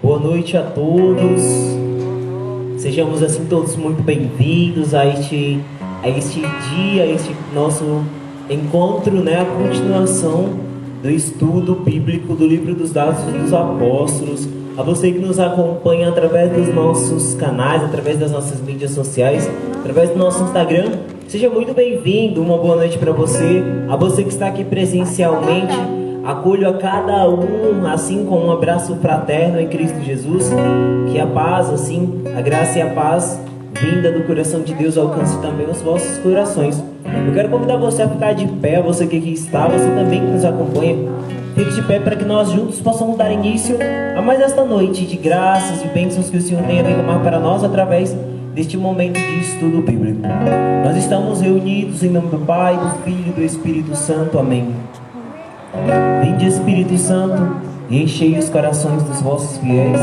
Boa noite a todos. Sejamos assim todos muito bem-vindos a este dia, a este nosso encontro, né? A continuação do estudo bíblico do livro dos Atos dos Apóstolos. A você que nos acompanha através dos nossos canais, através das nossas mídias sociais, através do nosso Instagram, seja muito bem-vindo. Uma boa noite para você. A você que está aqui presencialmente, acolho a cada um assim com um abraço fraterno em Cristo Jesus. Que a paz, assim, a graça e a paz vinda do coração de Deus alcance também os vossos corações. Eu quero convidar você a ficar de pé, você que aqui está, você também que nos acompanha. Fique de pé para que nós juntos possamos dar início a mais esta noite de graças e bênçãos que o Senhor tem a derramar para nós através deste momento de estudo bíblico. Nós estamos reunidos em nome do Pai, do Filho e do Espírito Santo. Amém. Vinde, Espírito Santo, e enchei os corações dos vossos fiéis,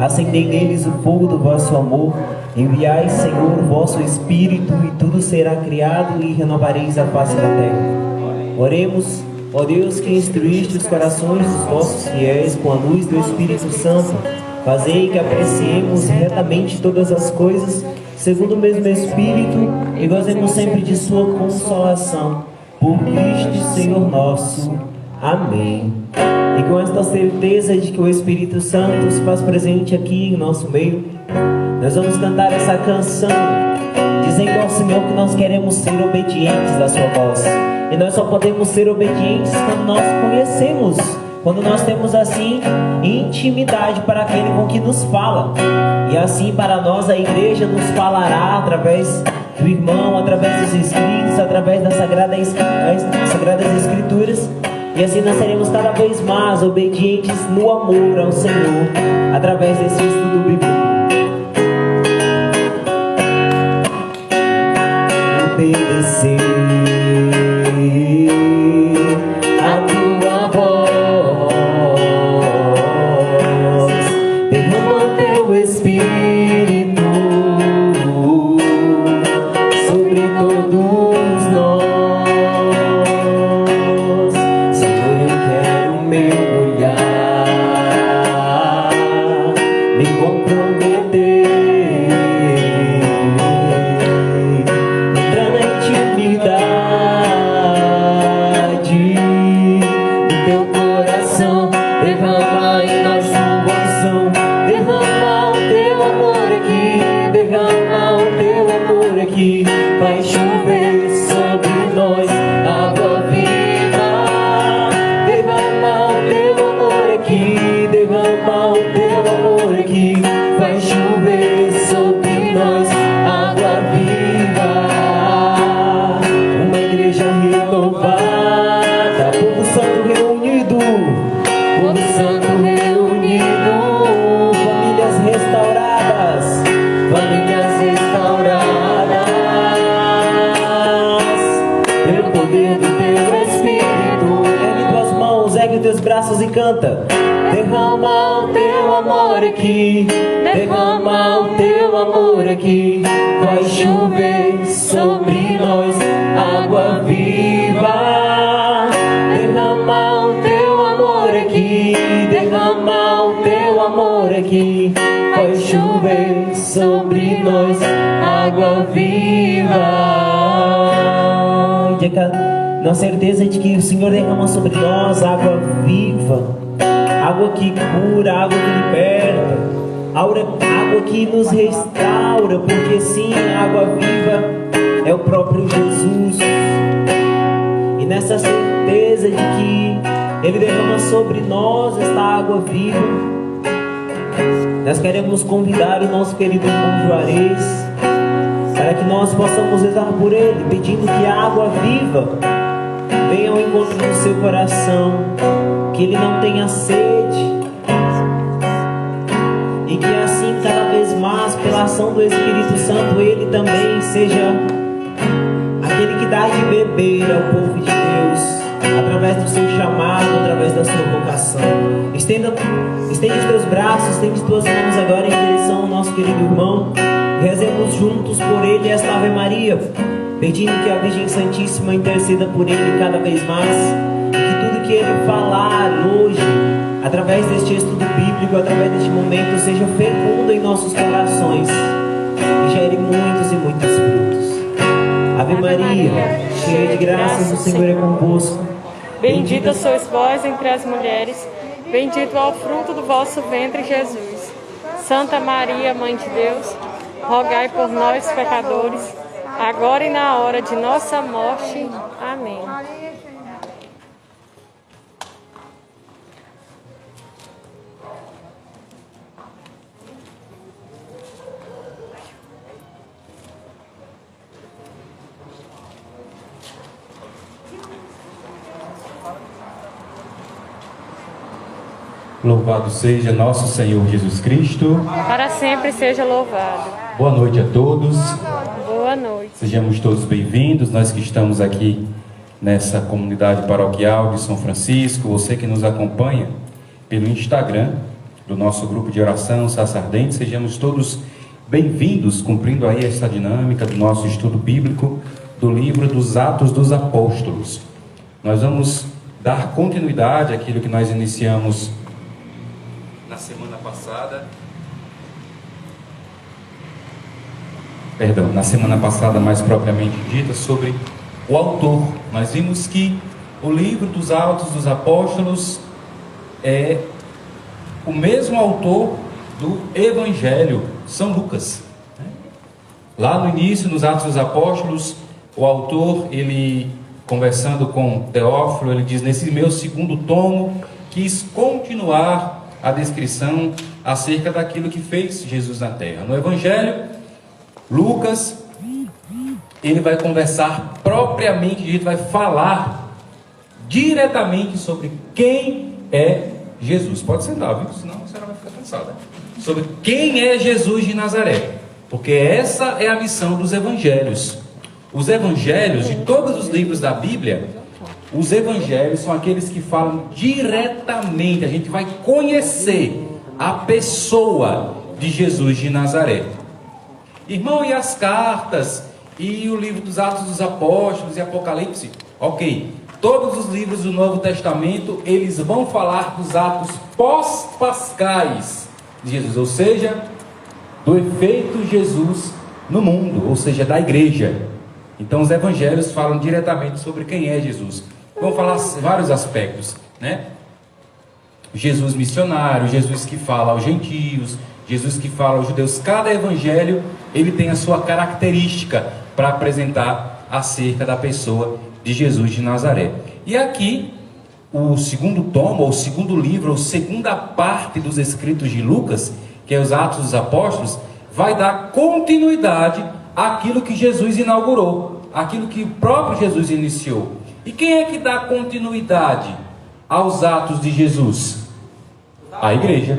acendei neles o fogo do vosso amor. Enviai, Senhor, o vosso Espírito, e tudo será criado, e renovareis a face da terra. Oremos. Ó Deus, que instruíste os corações dos vossos fiéis com a luz do Espírito Santo, fazei que apreciemos retamente todas as coisas, segundo o mesmo Espírito, e gozemos sempre de sua consolação. Por Cristo, Senhor nosso. Amém. E com esta certeza de que o Espírito Santo se faz presente aqui em nosso meio, nós vamos cantar essa canção, dizendo ao Senhor que nós queremos ser obedientes à sua voz. E nós só podemos ser obedientes quando nós conhecemos, quando nós temos assim intimidade para aquele com que nos fala. E assim para nós a igreja nos falará através do irmão, através dos escritos, através das sagradas escrituras. E assim nós seremos cada vez mais obedientes no amor ao Senhor, através desse estudo bíblico. Obedecer a tua voz, derrama teu Espírito sobre todos nós. Senhor, eu quero mergulhar, me comprometer, entrar na intimidade do teu coração, derramar em nós tua unção, derramar o teu amor aqui, derramar o teu amor aqui. Vai chover sobre nós água viva, derramar o teu amor aqui, derramar o teu amor aqui. Vai chover sobre nós água viva. Uma igreja renovada, povo santo reunido, povo santo reunido, famílias restauradas, famílias restauradas, pelo poder do teu Espírito. Ergue tuas mãos, ergue teus braços e canta. Derrama o teu amor aqui, derrama o teu amor aqui. Vai chover sobre nós água viva. Derrama o teu amor aqui, derrama o teu amor aqui. Vai chover sobre nós água viva. Na certeza de que o Senhor derrama sobre nós água viva, água que cura, água que liberta, água que nos restaura, porque sim, a água viva é o próprio Jesus. E nessa certeza de que Ele derrama sobre nós esta água viva, nós queremos convidar o nosso querido irmão Juarez para que nós possamos rezar por ele, pedindo que a água viva venha ao encontro do seu coração, que ele não tenha sede, e que assim cada vez mais, pela ação do Espírito Santo, ele também seja aquele que dá de beber ao povo de Deus, através do seu chamado, através da sua vocação. Estende os teus braços, estende as tuas mãos agora em direção ao nosso querido irmão. Rezemos juntos por ele esta Ave Maria, pedindo que a Virgem Santíssima interceda por ele cada vez mais, e que tudo que ele falar hoje através deste estudo bíblico, através deste momento, seja fecundo em nossos corações e gere muitos e muitos frutos. Ave Maria, cheia de graças, o Senhor é convosco. Bendita sois vós entre as mulheres, bendito é o fruto do vosso ventre, Jesus. Santa Maria, Mãe de Deus, rogai por nós, pecadores, agora e na hora de nossa morte. Amém. Louvado seja nosso Senhor Jesus Cristo. Para sempre seja louvado. Boa noite a todos. Boa noite. Sejamos todos bem-vindos, nós que estamos aqui nessa comunidade paroquial de São Francisco, você que nos acompanha pelo Instagram do nosso grupo de oração Sacerdote, sejamos todos bem-vindos, cumprindo aí essa dinâmica do nosso estudo bíblico do livro dos Atos dos Apóstolos. Nós vamos dar continuidade àquilo que nós iniciamos na semana passada, mais propriamente dita, sobre o autor. Nós vimos que o livro dos Atos dos Apóstolos é o mesmo autor do Evangelho, São Lucas. Lá no início, nos Atos dos Apóstolos, o autor, ele conversando com Teófilo, ele diz: nesse meu segundo tomo, quis continuar a descrição acerca daquilo que fez Jesus na terra. No Evangelho, Lucas, ele vai conversar propriamente, ele vai falar diretamente sobre quem é Jesus. Pode sentar, viu? Senão a senhora vai ficar cansada. Sobre quem é Jesus de Nazaré. Porque essa é a missão dos evangelhos. Os evangelhos, de todos os livros da Bíblia, os evangelhos são aqueles que falam diretamente. A gente vai conhecer a pessoa de Jesus de Nazaré. Irmão, e as cartas, e o livro dos Atos dos Apóstolos e Apocalipse? Ok, todos os livros do Novo Testamento, eles vão falar dos atos pós-pascais de Jesus, ou seja, do efeito Jesus no mundo, ou seja, da igreja. Então os evangelhos falam diretamente sobre quem é Jesus. Vão falar vários aspectos, né? Jesus missionário, Jesus que fala aos gentios, Jesus que fala aos judeus. Cada evangelho, ele tem a sua característica para apresentar acerca da pessoa de Jesus de Nazaré. E aqui, o segundo tomo, ou segundo livro, ou segunda parte dos escritos de Lucas, que é os Atos dos Apóstolos, vai dar continuidade àquilo que Jesus inaugurou, aquilo que o próprio Jesus iniciou. E quem é que dá continuidade aos atos de Jesus? A igreja.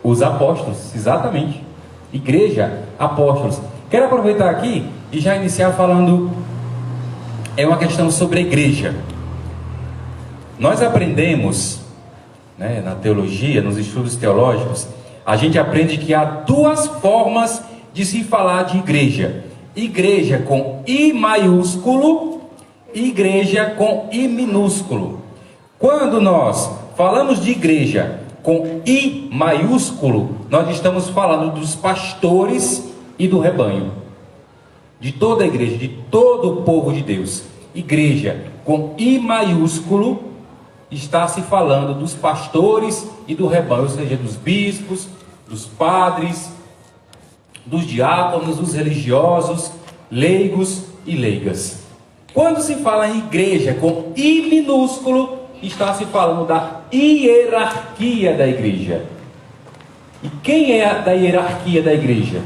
Os apóstolos, exatamente. Igreja, apóstolos. Quero aproveitar aqui e já iniciar falando, é uma questão sobre a igreja. Nós aprendemos, né, na teologia, nos estudos teológicos, a gente aprende que há duas formas de se falar de igreja. Igreja com I maiúsculo e igreja com I minúsculo. Quando nós falamos de igreja com I maiúsculo, nós estamos falando dos pastores e do rebanho, de toda a igreja, de todo o povo de Deus. Igreja com I maiúsculo está se falando dos pastores e do rebanho, ou seja, dos bispos, dos padres, dos diáconos, dos religiosos, leigos e leigas. Quando se fala em igreja com I minúsculo, está se falando da hierarquia da igreja. E quem é da hierarquia da igreja?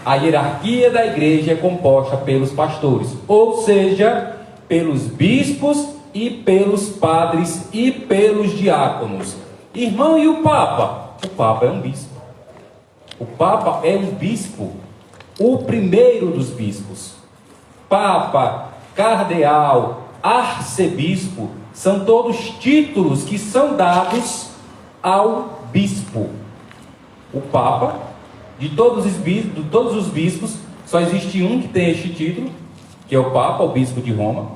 A hierarquia da igreja é composta pelos pastores, ou seja, pelos bispos e pelos padres e pelos diáconos. Irmão, e o Papa? O Papa é um bispo. O Papa é um bispo, o primeiro dos bispos. Papa, cardeal, arcebispo, são todos títulos que são dados ao bispo. O Papa, de todos os bispos, só existe um que tem este título, que é o Papa, o bispo de Roma.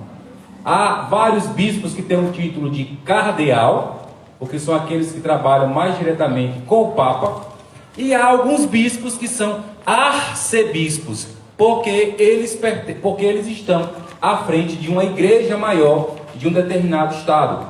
Há vários bispos que têm o título de cardeal, porque são aqueles que trabalham mais diretamente com o Papa, e há alguns bispos que são arcebispos, porque eles estão à frente de uma igreja maior de um determinado estado.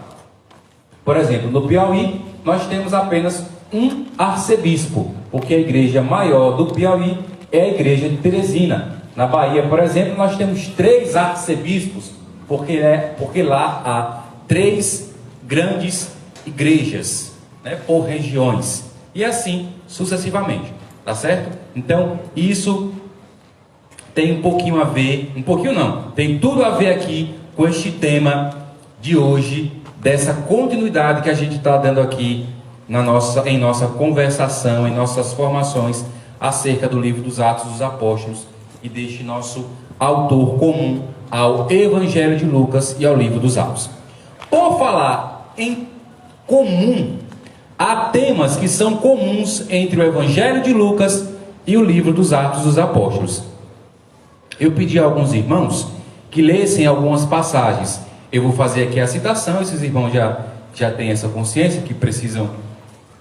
Por exemplo, no Piauí, nós temos apenas um arcebispo, porque a igreja maior do Piauí é a igreja de Teresina. Na Bahia, por exemplo, nós temos 3 arcebispos, porque lá há 3 grandes igrejas, né, por regiões, e assim sucessivamente, tá certo? Então, isso tem um pouquinho a ver, um pouquinho não, tem tudo a ver aqui com este tema de hoje, dessa continuidade que a gente está dando aqui em nossa conversação, em nossas formações acerca do livro dos Atos dos Apóstolos e deste nosso autor comum ao Evangelho de Lucas e ao livro dos Atos. Por falar em comum, há temas que são comuns entre o Evangelho de Lucas e o livro dos Atos dos Apóstolos. Eu pedi a alguns irmãos que lessem algumas passagens. Eu vou fazer aqui a citação, esses irmãos já têm essa consciência que precisam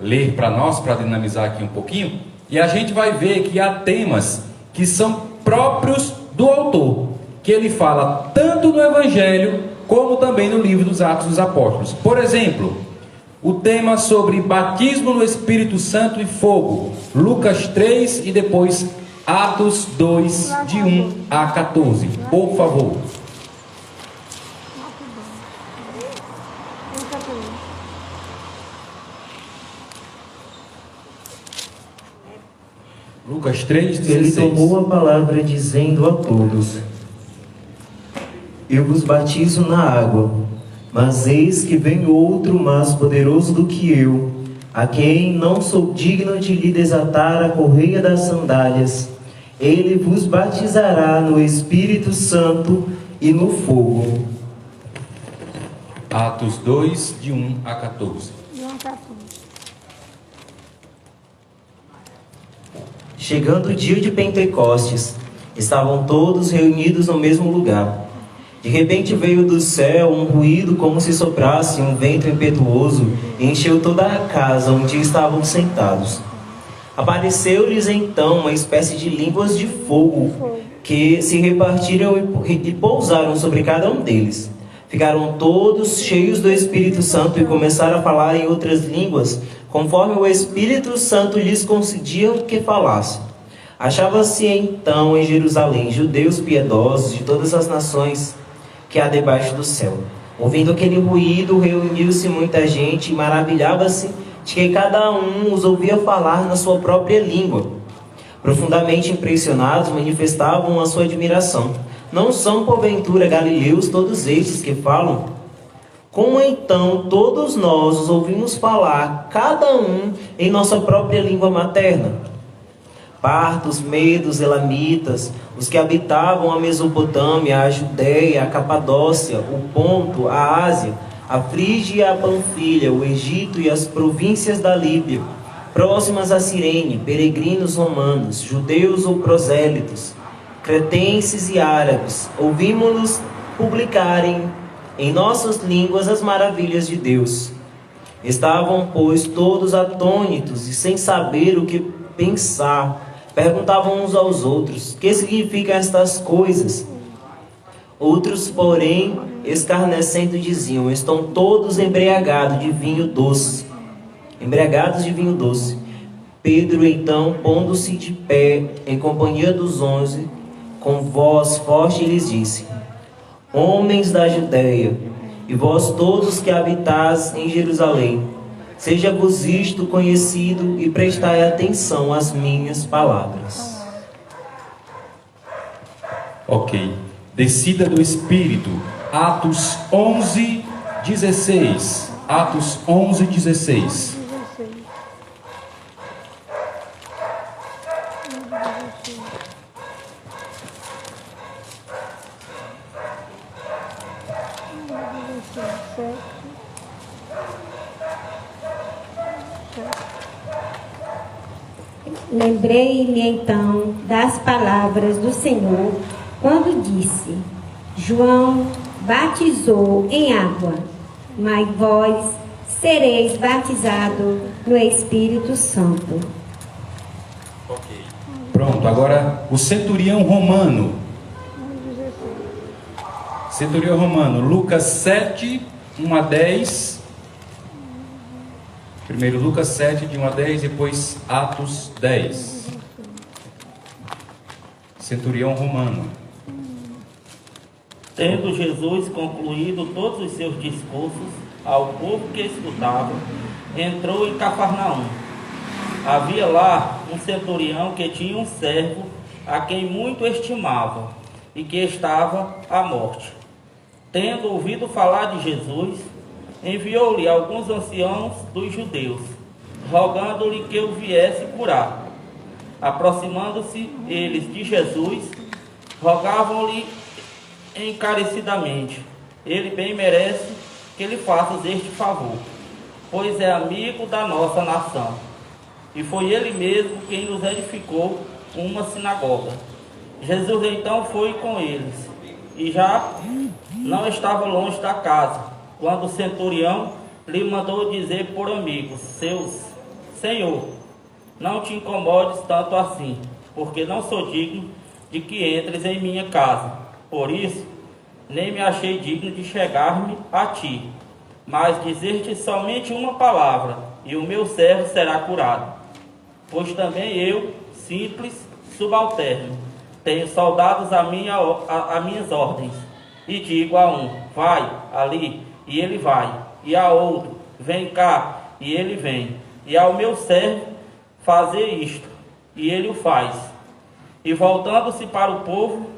ler para nós, para dinamizar aqui um pouquinho, e a gente vai ver que há temas que são próprios do autor, que ele fala tanto no Evangelho como também no livro dos Atos dos Apóstolos. Por exemplo, o tema sobre batismo no Espírito Santo e fogo, Lucas 3 e depois Atos 2, de 1 a 14. Por favor. Lucas 3, 16. Ele tomou a palavra dizendo a todos: Eu vos batizo na água, mas eis que vem outro mais poderoso do que eu, a quem não sou digno de lhe desatar a correia das sandálias. Ele vos batizará no Espírito Santo e no fogo. Atos 2, de 1 a 14. Chegando o dia de Pentecostes, estavam todos reunidos no mesmo lugar. De repente veio do céu um ruído como se soprasse um vento impetuoso e encheu toda a casa onde estavam sentados. Apareceu-lhes então uma espécie de línguas de fogo que se repartiram e pousaram sobre cada um deles. Ficaram todos cheios do Espírito Santo e começaram a falar em outras línguas, conforme o Espírito Santo lhes concedia que falassem. Achava-se então em Jerusalém judeus piedosos de todas as nações que há debaixo do céu. Ouvindo aquele ruído, reuniu-se muita gente e maravilhava-se de que cada um os ouvia falar na sua própria língua. Profundamente impressionados, manifestavam a sua admiração. Não são, porventura, galileus todos estes que falam? Como então todos nós os ouvimos falar, cada um em nossa própria língua materna? Partos, medos, elamitas, os que habitavam a Mesopotâmia, a Judéia, a Capadócia, o Ponto, a Ásia, a Frígia e a Panfilha, o Egito e as províncias da Líbia, próximas a Cirene, peregrinos romanos, judeus ou prosélitos, cretenses e árabes, ouvimos-los publicarem em nossas línguas as maravilhas de Deus. Estavam, pois, todos atônitos e sem saber o que pensar. Perguntavam uns aos outros: que significam estas coisas? Outros, porém, escarnecendo, diziam: estão todos embriagados de vinho doce. Pedro, então, pondo-se de pé, em companhia dos 11, com voz forte lhes disse: homens da Judéia, e vós todos que habitais em Jerusalém, seja-vos isto conhecido e prestai atenção às minhas palavras. Ok. Descida do Espírito. Atos 11, 16. Atos 11, 16. Lembrei-me então das palavras do Senhor quando disse: João batizou em água, mas vós sereis batizados no Espírito Santo. Pronto, agora o centurião romano. Centurião romano, Lucas 7, 1 a 10. Primeiro Lucas 7, de 1 a 10, depois Atos 10. Centurião romano. Tendo Jesus concluído todos os seus discursos ao povo que escutava, entrou em Cafarnaum. Havia lá um centurião que tinha um servo a quem muito estimava e que estava à morte. Tendo ouvido falar de Jesus, enviou-lhe alguns anciãos dos judeus, rogando-lhe que o viesse curar. Aproximando-se eles de Jesus, rogavam-lhe encarecidamente: ele bem merece que lhe faças este favor, pois é amigo da nossa nação. E foi ele mesmo quem nos edificou uma sinagoga. Jesus então foi com eles, e já não estava longe da casa, quando o centurião lhe mandou dizer por amigos seus: Senhor, não te incomodes tanto assim, porque não sou digno de que entres em minha casa. Por isso, nem me achei digno de chegar-me a ti, mas dizer-te somente uma palavra, e o meu servo será curado. Pois também eu, simples, subalterno, tenho soldados a minhas ordens, e digo a um: vai ali, e ele vai, e a outro: vem cá, e ele vem, e ao meu servo: fazer isto, e ele o faz. E voltando-se para o povo,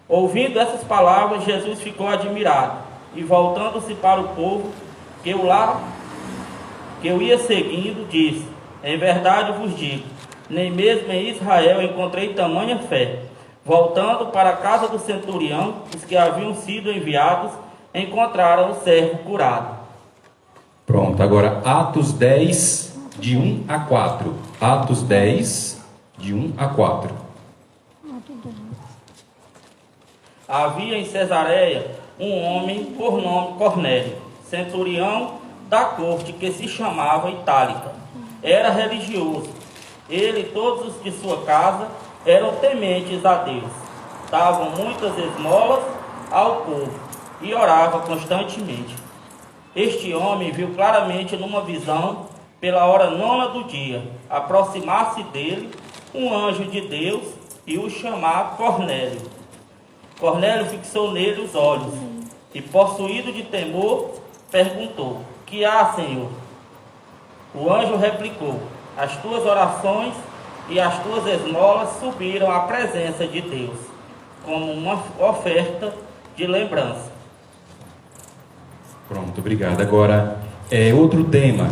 ouvindo essas palavras, Jesus ficou admirado, e voltando-se para o povo que eu ia seguindo, disse: em verdade vos digo, nem mesmo em Israel encontrei tamanha fé. Voltando para a casa do centurião, os que haviam sido enviados encontraram o servo curado. Pronto, agora Atos 10, de 1 a 4. Atos 10, de 1 a 4. Havia em Cesareia um homem por nome Cornélio, centurião da corte, que se chamava Itálica. Era religioso. Ele e todos os de sua casa eram tementes a Deus. Davam muitas esmolas ao povo e orava constantemente. Este homem viu claramente numa visão, pela hora 9 do dia, aproximar-se dele um anjo de Deus e o chamar Cornélio. Cornélio fixou nele os olhos e, possuído de temor, perguntou: que há, Senhor? O anjo replicou: as tuas orações e as tuas esmolas subiram à presença de Deus, como uma oferta de lembrança. Pronto, obrigado. Agora, outro tema.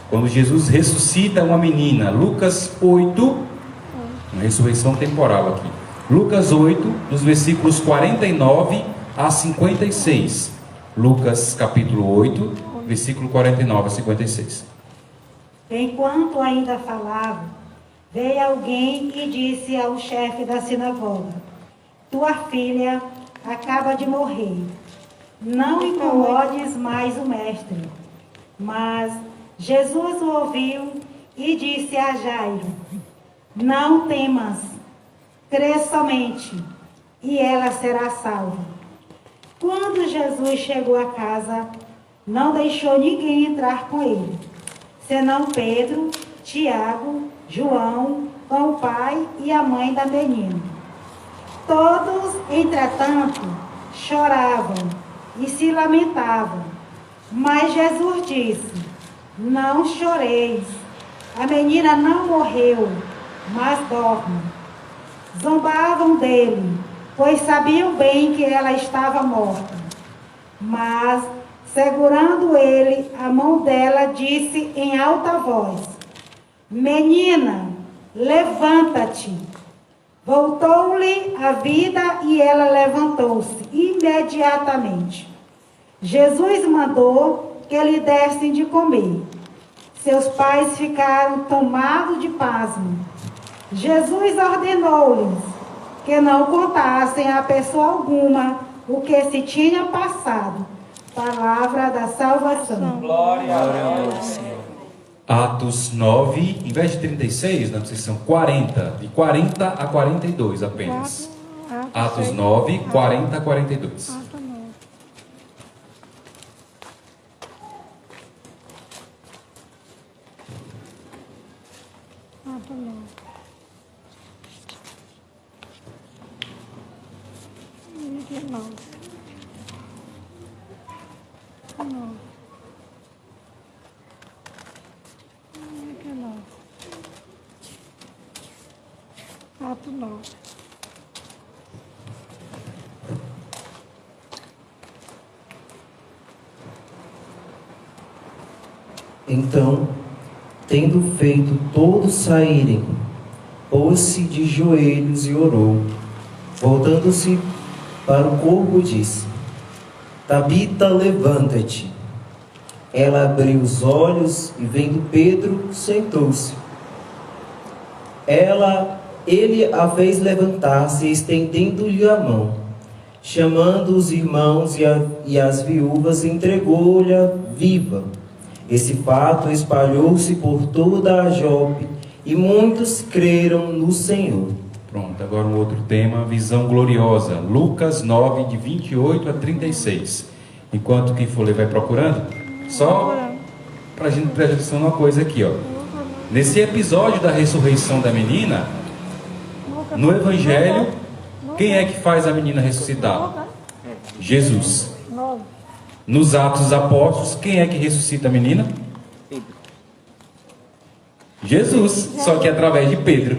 Quando Jesus ressuscita uma menina, Lucas 8, uma ressurreição temporal aqui. Lucas 8, dos versículos 49 a 56. Lucas capítulo 8, versículo 49 a 56. Enquanto ainda falava, veio alguém e disse ao chefe da sinagoga: tua filha acaba de morrer. Não incomodes mais o mestre. Mas Jesus o ouviu e disse a Jairo: não temas, crê somente, e ela será salva. Quando Jesus chegou a casa, não deixou ninguém entrar com ele, senão Pedro, Tiago, João, com o pai e a mãe da menina. Todos, entretanto, choravam e se lamentavam. Mas Jesus disse: não choreis, a menina não morreu, mas dorme. Zombavam dele, pois sabiam bem que ela estava morta. Mas, segurando ele, a mão dela, disse em alta voz: menina, levanta-te. Voltou-lhe a vida e ela levantou-se imediatamente. Jesus mandou que lhe dessem de comer. Seus pais ficaram tomados de pasmo. Jesus ordenou-lhes que não contassem a pessoa alguma o que se tinha passado, Palavra da salvação. Glória a Deus. Atos 9, em vez de 36, na seção 40, de 40 a 42 apenas. Atos 9, 40 a 42. Então, tendo feito todos saírem, pôs-se de joelhos e orou. Voltando-se para o corpo, disse: Tabita, levanta-te. Ela abriu os olhos e, vendo Pedro, sentou-se. Ele a fez levantar-se, estendendo-lhe a mão. Chamando os irmãos e as viúvas, entregou-lhe viva. Esse fato espalhou-se por toda a Jope e muitos creram no Senhor. Pronto, agora um outro tema, visão gloriosa. Lucas 9, de 28 a 36. Enquanto quem for ler vai procurando, só para a gente prestar atenção numa coisa aqui, ó. Nesse episódio da ressurreição da menina, no Evangelho, quem é que faz a menina ressuscitar? Jesus. Nos Atos dos Apóstolos, quem é que ressuscita a menina? Jesus, só que através de Pedro.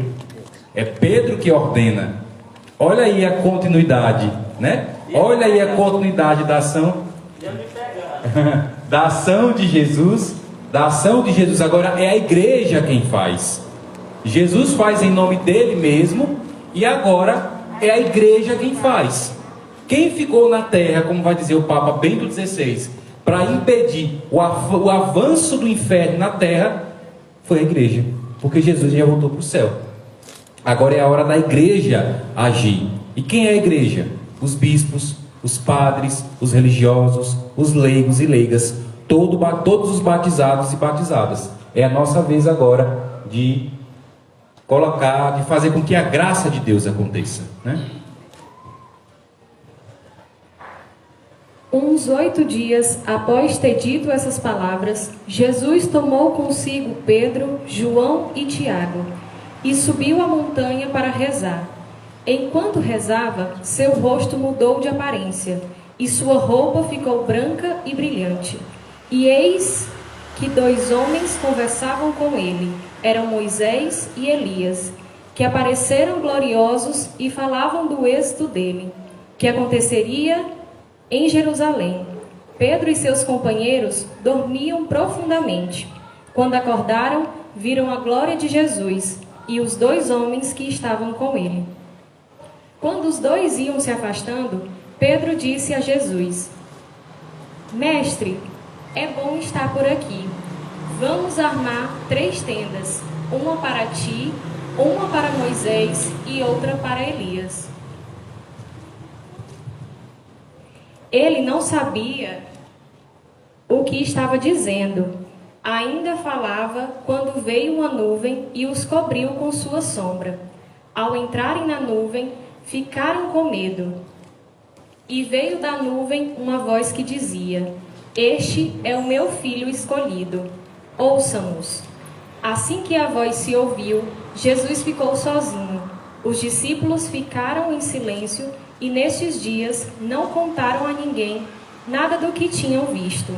É Pedro que ordena. Olha aí a continuidade, né? Olha aí a continuidade da ação. Da ação de Jesus. Da ação de Jesus. Agora é a igreja quem faz. Jesus faz em nome dele mesmo. E agora é a igreja quem faz. Quem ficou na terra, como vai dizer o Papa Bento XVI, para impedir o avanço do inferno na terra, foi a igreja. Porque Jesus já voltou para o céu. Agora é a hora da igreja agir. E quem é a igreja? Os bispos, os padres, os religiosos, os leigos e leigas, todos os batizados e batizadas. É a nossa vez agora de colocar, de fazer com que a graça de Deus aconteça, né? Uns 8 dias após ter dito essas palavras, Jesus tomou consigo Pedro, João e Tiago e subiu a montanha para rezar. Enquanto rezava, seu rosto mudou de aparência e sua roupa ficou branca e brilhante. E eis que 2 homens conversavam com ele, eram Moisés e Elias, que apareceram gloriosos e falavam do êxito dele, que aconteceria em Jerusalém. Pedro e seus companheiros dormiam profundamente. Quando acordaram, viram a glória de Jesus e os 2 homens que estavam com ele. Quando os 2 iam se afastando, Pedro disse a Jesus: Mestre, é bom estar por aqui. Vamos armar 3 tendas, uma para ti, uma para Moisés e outra para Elias. Ele não sabia o que estava dizendo. Ainda falava quando veio uma nuvem e os cobriu com sua sombra. Ao entrarem na nuvem, ficaram com medo. E veio da nuvem uma voz que dizia: Este é o meu filho escolhido. Ouçam-nos. Assim que a voz se ouviu, Jesus ficou sozinho. Os discípulos ficaram em silêncio e nestes dias não contaram a ninguém nada do que tinham visto.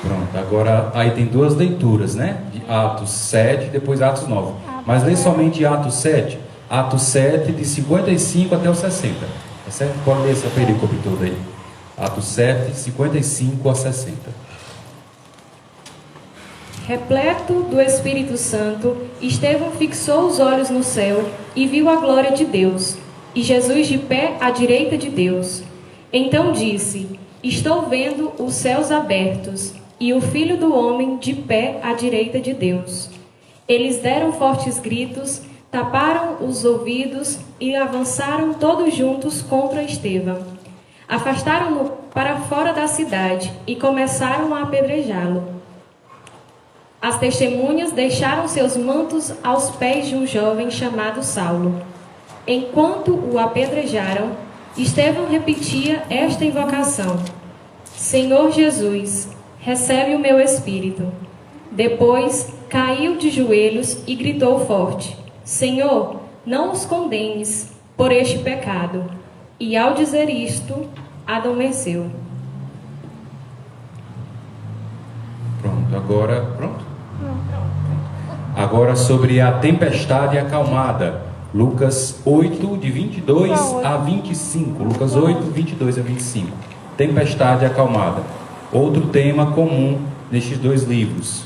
Pronto, agora aí tem 2 leituras, né? De Atos 7 e depois Atos 9. Mas lê somente Atos 7, Atos 7 de 55 até o 60. Tá certo? Pode ler essa perícope toda aí. Atos 7, 55 a 60. Repleto do Espírito Santo, Estevão fixou os olhos no céu e viu a glória de Deus, e Jesus de pé à direita de Deus. Então disse: Estou vendo os céus abertos e o Filho do Homem de pé à direita de Deus. Eles deram fortes gritos, taparam os ouvidos e avançaram todos juntos contra Estevão. para fora da cidade e começaram a apedrejá-lo. As testemunhas deixaram seus mantos aos pés de um jovem chamado Saulo. Enquanto o apedrejaram, Estevão repetia esta invocação: Senhor Jesus, recebe o meu espírito. Depois caiu de joelhos e gritou forte: Senhor, não os condenes por este pecado. E ao dizer isto, adormeceu. Pronto? Agora sobre a tempestade acalmada. Lucas 8, de 22 a 25. Lucas 8, 22 a 25. Tempestade acalmada. Outro tema comum nestes dois livros.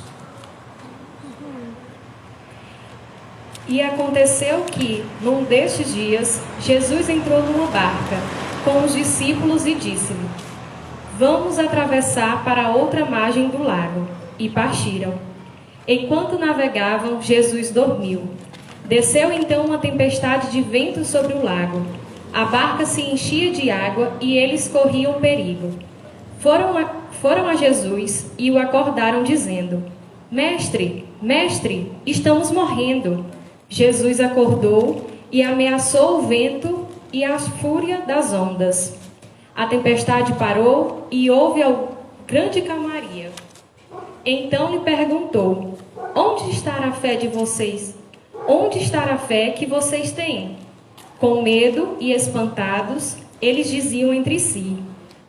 E aconteceu que, num destes dias, Jesus entrou numa barca com os discípulos e disse-lhe: Vamos atravessar para a outra margem do lago. E partiram. Enquanto navegavam, Jesus dormiu. Desceu então uma tempestade de vento sobre o lago. A barca se enchia de água e eles corriam perigo. Foram a Jesus e o acordaram, dizendo: Mestre, mestre, estamos morrendo. Jesus acordou e ameaçou o vento e a fúria das ondas. A tempestade parou e houve grande calmaria. Então lhe perguntou: Onde está a fé de vocês? Onde está a fé que vocês têm? Com medo e espantados, eles diziam entre si: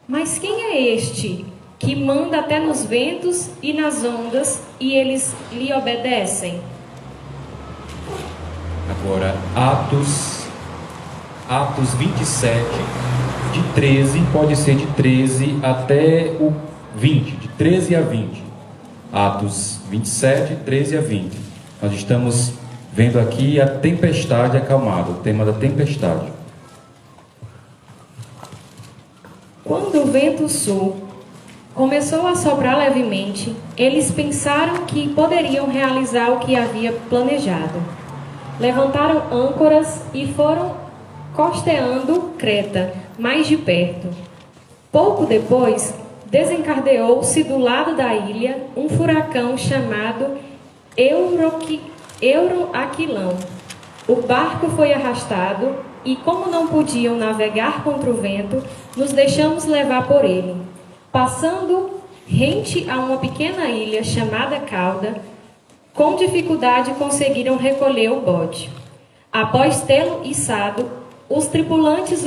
Mas quem é este que manda até nos ventos e nas ondas e eles lhe obedecem? Agora, Atos 27, de 13, pode ser de 13 até o 20, de 13 a 20. Atos 27, 13 a 20. Nós estamos vendo aqui a tempestade acalmada, o tema da tempestade. Quando o vento sul começou a soprar levemente, eles pensaram que poderiam realizar o que havia planejado. Levantaram âncoras e foram costeando Creta, mais de perto. Pouco depois, desencadeou-se do lado da ilha um furacão chamado Euroaquilão. O barco foi arrastado e, como não podiam navegar contra o vento, nos deixamos levar por ele. Passando rente a uma pequena ilha chamada Cauda, com dificuldade conseguiram recolher o bote. Após tê-lo içado, os tripulantes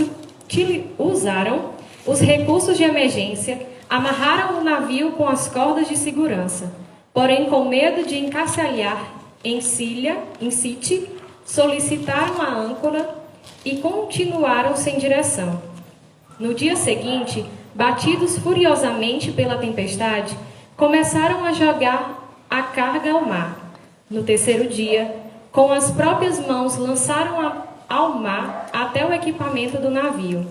usaram os recursos de emergência, amarraram o navio com as cordas de segurança. Porém, com medo de encalhar em Site, solicitaram a âncora e continuaram sem direção. No dia seguinte, batidos furiosamente pela tempestade, começaram a jogar a carga ao mar. No terceiro dia, com as próprias mãos lançaram ao mar até o equipamento do navio.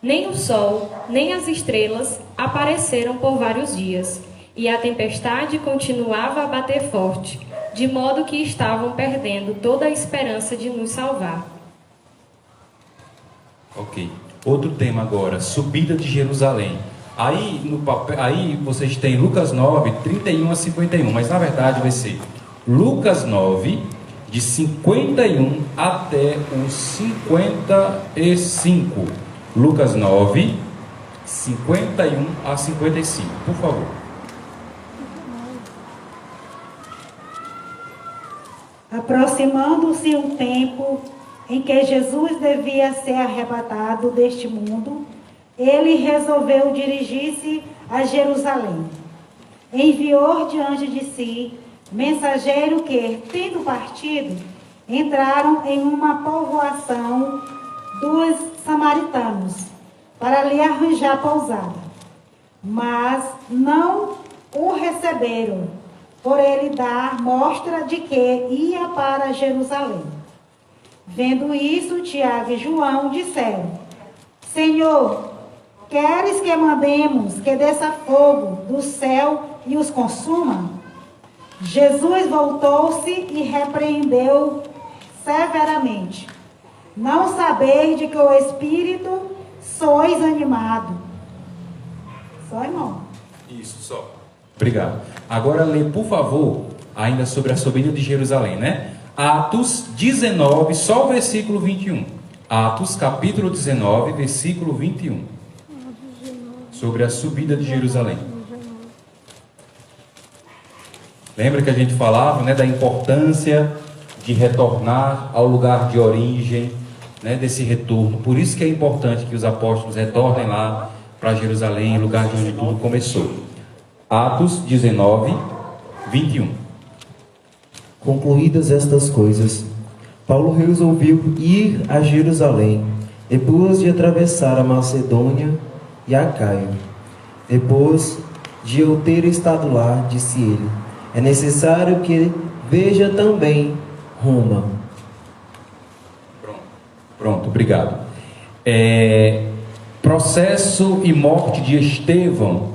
Nem o sol, nem as estrelas apareceram por vários dias, e a tempestade continuava a bater forte, de modo que estavam perdendo toda a esperança de nos salvar. Ok. Outro tema agora, subida de Jerusalém. Aí vocês têm Lucas 9, 31 a 51, mas na verdade vai ser Lucas 9, de 51 até os 55. Lucas 9, 51 a 55, por favor. Aproximando-se o tempo em que Jesus devia ser arrebatado deste mundo, ele resolveu dirigir-se a Jerusalém. Enviou diante de si mensageiro que, tendo partido, entraram em uma povoação dos samaritanos para lhe arranjar pousada. Mas não o receberam, por ele dar mostra de que ia para Jerusalém. Vendo isso, Tiago e João disseram: Senhor, queres que mandemos que desça fogo do céu e os consuma? Jesus voltou-se e repreendeu severamente: Não sabeis de que o Espírito sois animado, Só, irmão. Isso, só. Obrigado. Agora lê, por favor, ainda sobre a subida de Jerusalém, né? Atos 19, só o versículo 21. Atos, capítulo 19, versículo 21. Sobre a subida de Jerusalém. Lembra que a gente falava, né, da importância de retornar ao lugar de origem, né, desse retorno. Por isso que é importante que os apóstolos retornem lá para Jerusalém, lugar de onde tudo começou. Atos 19, 21. Concluídas estas coisas, Paulo resolveu ir a Jerusalém, depois de atravessar a Macedônia e a Caio. Depois de eu ter estado lá, disse ele, é necessário que veja também Roma. Pronto, obrigado. Processo e morte de Estevão.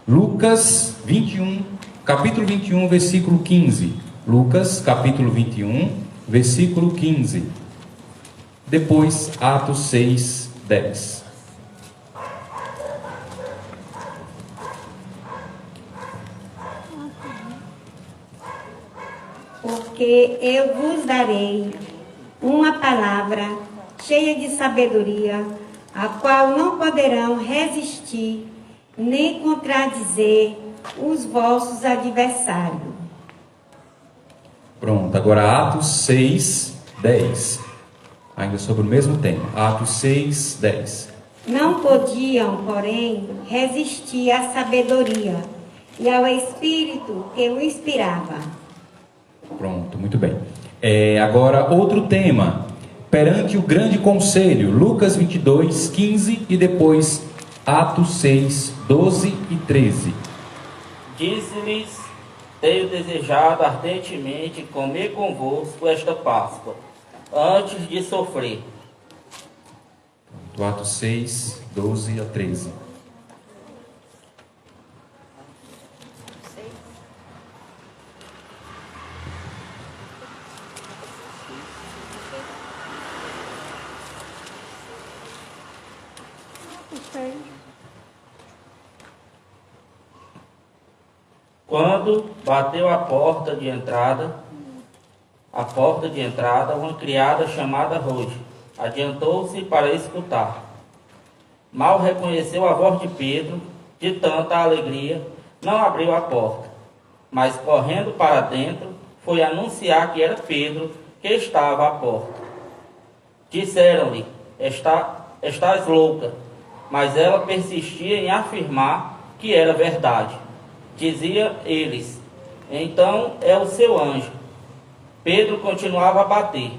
Lucas 21, capítulo 21, versículo 15. Lucas, capítulo 21, versículo 15. Depois, Atos 6, 10. Porque eu vos darei uma palavra cheia de sabedoria, a qual não poderão resistir nem contradizer os vossos adversários. Pronto, agora Atos 6, 10. Ainda sobre o mesmo tema. Atos 6, 10. Não podiam, porém, resistir à sabedoria e ao Espírito que o inspirava. Pronto, muito bem. Agora outro tema. Perante o grande conselho. Lucas 22, 15 e depois Atos 6, 12 e 13. Disse-lhes: tenho desejado ardentemente comer convosco esta Páscoa, antes de sofrer. Do Atos 6, 12 a 13. Quando bateu a porta de entrada, uma criada chamada Rode adiantou-se para escutar. Mal reconheceu a voz de Pedro, de tanta alegria, não abriu a porta, mas correndo para dentro, foi anunciar que era Pedro que estava à porta. Disseram-lhe: estás louca, mas ela persistia em afirmar que era verdade. Dizia eles: então é o seu anjo. Pedro continuava a bater.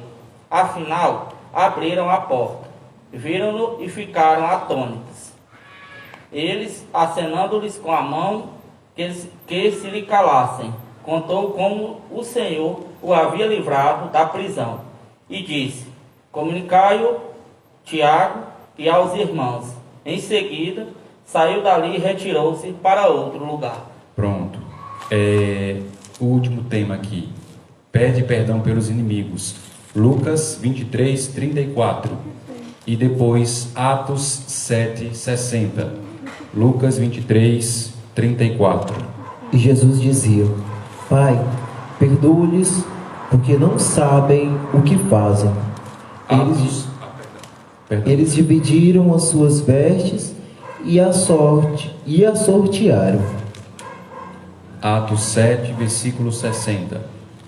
Afinal, abriram a porta, viram-no e ficaram atônitos. Eles, acenando-lhes com a mão, que se lhe calassem, contou como o Senhor o havia livrado da prisão. E disse: comunicai-o Tiago e aos irmãos. Em seguida, saiu dali e retirou-se para outro lugar. Pronto. O último tema aqui. Pede perdão pelos inimigos. Lucas 23, 34. E depois Atos 7, 60. Lucas 23, 34. E Jesus dizia: Pai, perdoa-lhes, porque não sabem o que fazem. Eles dividiram as suas vestes e a sortearam. Atos 7, versículo 60.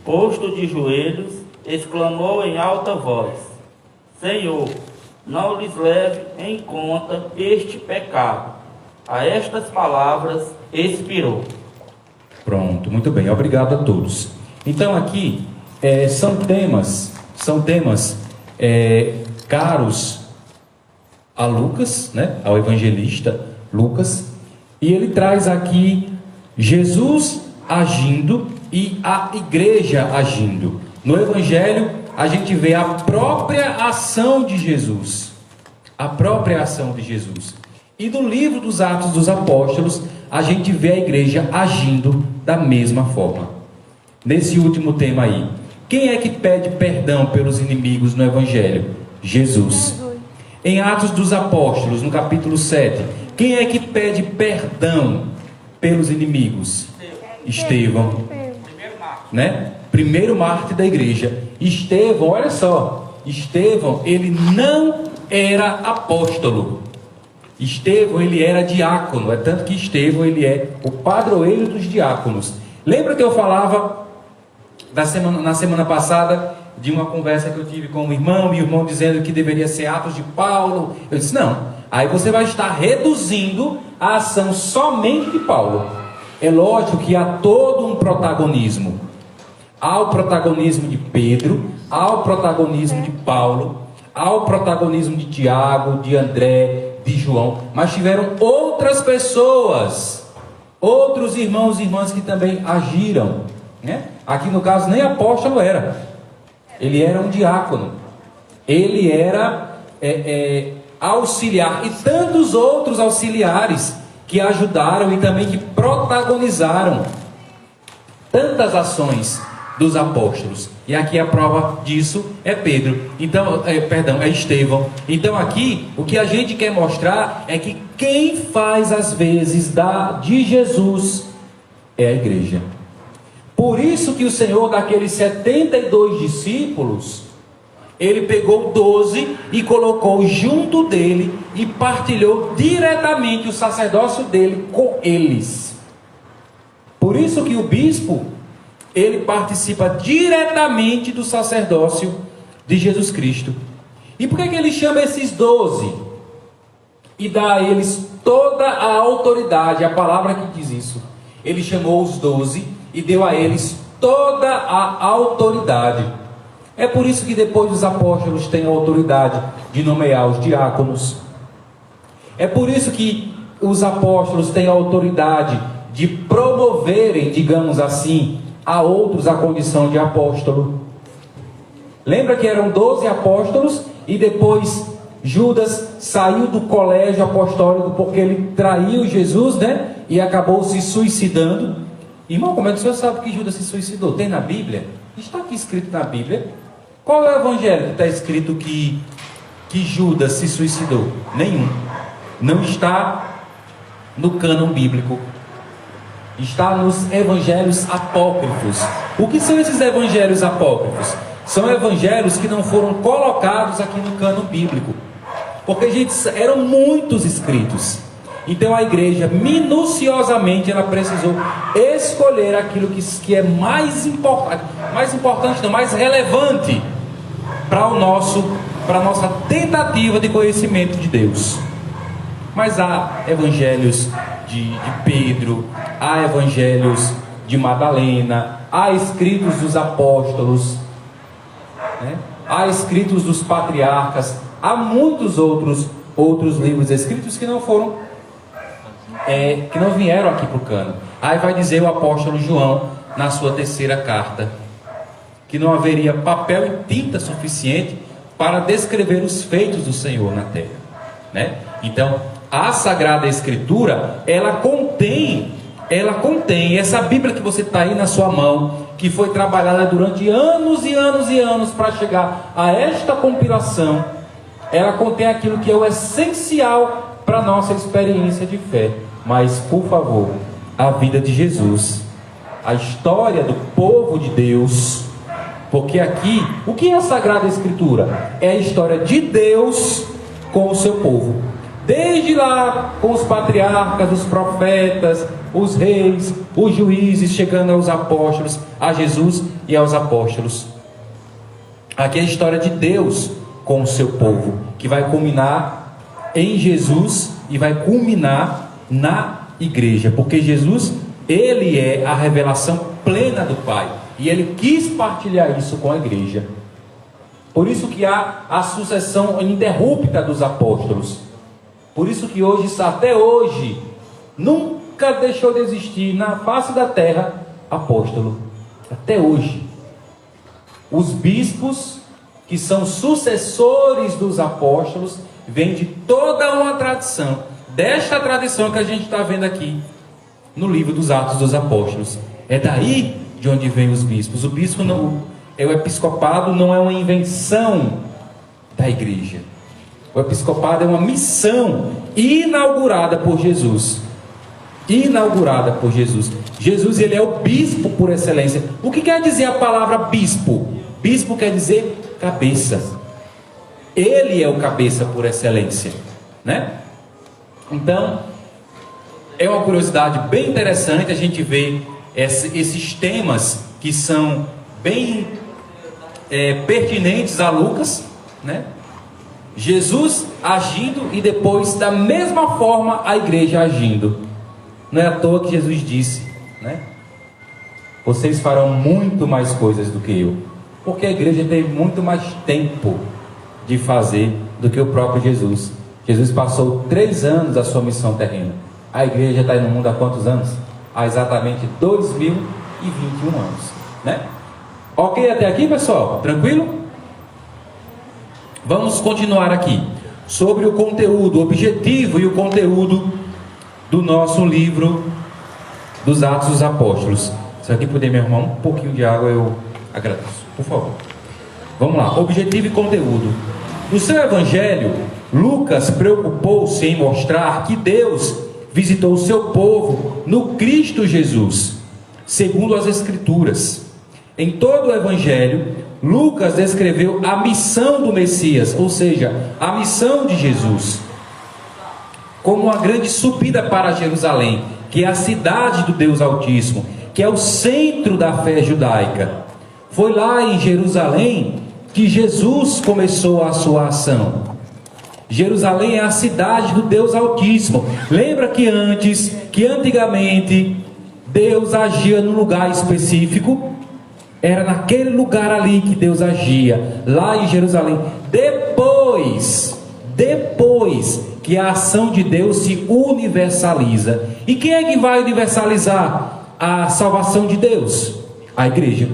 Posto de joelhos, exclamou em alta voz: Senhor, não lhes leve em conta este pecado. A estas palavras expirou. Pronto, muito bem, obrigado a todos. Então aqui são temas caros a Lucas, né, ao evangelista Lucas, e ele traz aqui Jesus agindo e a igreja agindo. No evangelho a gente vê a própria ação de Jesus. A própria ação de Jesus. E no livro dos Atos dos Apóstolos a gente vê a igreja agindo da mesma forma. Nesse último tema aí, quem é que pede perdão pelos inimigos no evangelho? Jesus. Em Atos dos Apóstolos, no capítulo 7, Quem é que pede perdão pelos inimigos? Estevão, né? Primeiro mártir da igreja. Estevão, olha só, Estevão, ele não era apóstolo. Estevão, ele era diácono. É tanto que Estevão, ele é o padroeiro dos diáconos. Lembra que eu falava na semana passada de uma conversa que eu tive com um irmão, e o irmão dizendo que deveria ser Atos de Paulo? Eu disse, não, aí você vai estar reduzindo a ação somente de Paulo. É lógico que há todo um protagonismo. Há o protagonismo de Pedro, há o protagonismo de Paulo, há o protagonismo de Tiago, de André, de João, mas tiveram outras pessoas, outros irmãos e irmãs que também agiram, né? Aqui no caso nem apóstolo era, ele era um diácono, ele era auxiliar, e tantos outros auxiliares que ajudaram e também que protagonizaram tantas ações dos apóstolos. E aqui a prova disso é Pedro. Então, é Estevão. Então aqui o que a gente quer mostrar é que quem faz as vezes de Jesus é a igreja. Por isso que o Senhor, daqueles 72 discípulos, ele pegou 12 e colocou junto dele e partilhou diretamente o sacerdócio dele com eles. Por isso que o bispo, ele participa diretamente do sacerdócio de Jesus Cristo. E por que ele chama esses 12? E dá a eles toda a autoridade, a palavra que diz isso. Ele chamou os 12 e deu a eles toda a autoridade. É por isso que depois os apóstolos têm a autoridade de nomear os diáconos. É por isso que os apóstolos têm a autoridade de promoverem, digamos assim, a outros a condição de apóstolo. Lembra que eram 12 apóstolos e depois Judas saiu do colégio apostólico porque ele traiu Jesus, né? E acabou se suicidando. Irmão, como é que o senhor sabe que Judas se suicidou? Tem na Bíblia? Está aqui escrito na Bíblia. Qual é o evangelho que está escrito que Judas se suicidou? Nenhum. Não está no cânon bíblico. Está nos evangelhos apócrifos. O que são esses evangelhos apócrifos? São evangelhos que não foram colocados aqui no cânon bíblico, porque, gente, eram muitos escritos. Então a igreja minuciosamente ela precisou escolher aquilo que é mais importante não, mais relevante para a nossa tentativa de conhecimento de Deus. Mas há evangelhos de Pedro, há evangelhos de Madalena, há escritos dos apóstolos, né? Há escritos dos patriarcas, há muitos outros livros escritos que não vieram aqui para o cano. Aí vai dizer o apóstolo João na sua terceira carta que não haveria papel e tinta suficiente para descrever os feitos do Senhor na terra, né? Então a Sagrada Escritura, ela contém essa Bíblia que você está aí na sua mão, que foi trabalhada durante anos e anos e anos para chegar a esta compilação. Ela contém aquilo que é o essencial para a nossa experiência de fé. Mas, por favor, a vida de Jesus, a história do povo de Deus, porque aqui, o que é a Sagrada Escritura? É a história de Deus com o seu povo. Desde lá, com os patriarcas, os profetas, os reis, os juízes, chegando aos apóstolos, a Jesus e aos apóstolos. Aqui é a história de Deus com o seu povo, que vai culminar em Jesus e vai culminar na igreja, porque Jesus, ele é a revelação plena do Pai, e ele quis partilhar isso com a igreja. Por isso que há a sucessão ininterrupta dos apóstolos. Por isso que hoje, até hoje, nunca deixou de existir na face da terra apóstolo. Até hoje. Os bispos, que são sucessores dos apóstolos, vêm de toda uma tradição. Desta tradição que a gente está vendo aqui no livro dos Atos dos Apóstolos. É daí de onde vêm os bispos. O bispo não, o episcopado não é uma invenção da igreja. O episcopado é uma missão inaugurada por Jesus. Inaugurada por Jesus. Jesus, ele é o bispo por excelência. O que quer dizer a palavra bispo? Bispo quer dizer cabeça. Ele é o cabeça por excelência, né? Então, é uma curiosidade bem interessante a gente ver esses temas que são bem pertinentes a Lucas, né? Jesus agindo e depois da mesma forma a igreja agindo. Não é à toa que Jesus disse, né? Vocês farão muito mais coisas do que eu, porque a igreja teve muito mais tempo de fazer do que o próprio Jesus. Jesus passou 3 anos da sua missão terrena. A igreja está aí no mundo há quantos anos? Há exatamente 2021 anos, né? Ok até aqui, pessoal? Tranquilo? Vamos continuar aqui sobre o conteúdo, o objetivo e o conteúdo do nosso livro dos Atos dos Apóstolos. Se aqui puder me arrumar um pouquinho de água, eu agradeço, por favor. Vamos lá, objetivo e conteúdo. No seu evangelho, Lucas preocupou-se em mostrar que Deus visitou o seu povo no Cristo Jesus, segundo as Escrituras. Em todo o evangelho, Lucas descreveu a missão do Messias, ou seja, a missão de Jesus, como uma grande subida para Jerusalém, que é a cidade do Deus Altíssimo, que é o centro da fé judaica. Foi lá em Jerusalém que Jesus começou a sua ação. Jerusalém é a cidade do Deus Altíssimo. Lembra que antigamente, Deus agia num lugar específico? Era naquele lugar ali que Deus agia, lá em Jerusalém. Depois que a ação de Deus se universaliza. E quem é que vai universalizar a salvação de Deus? A igreja.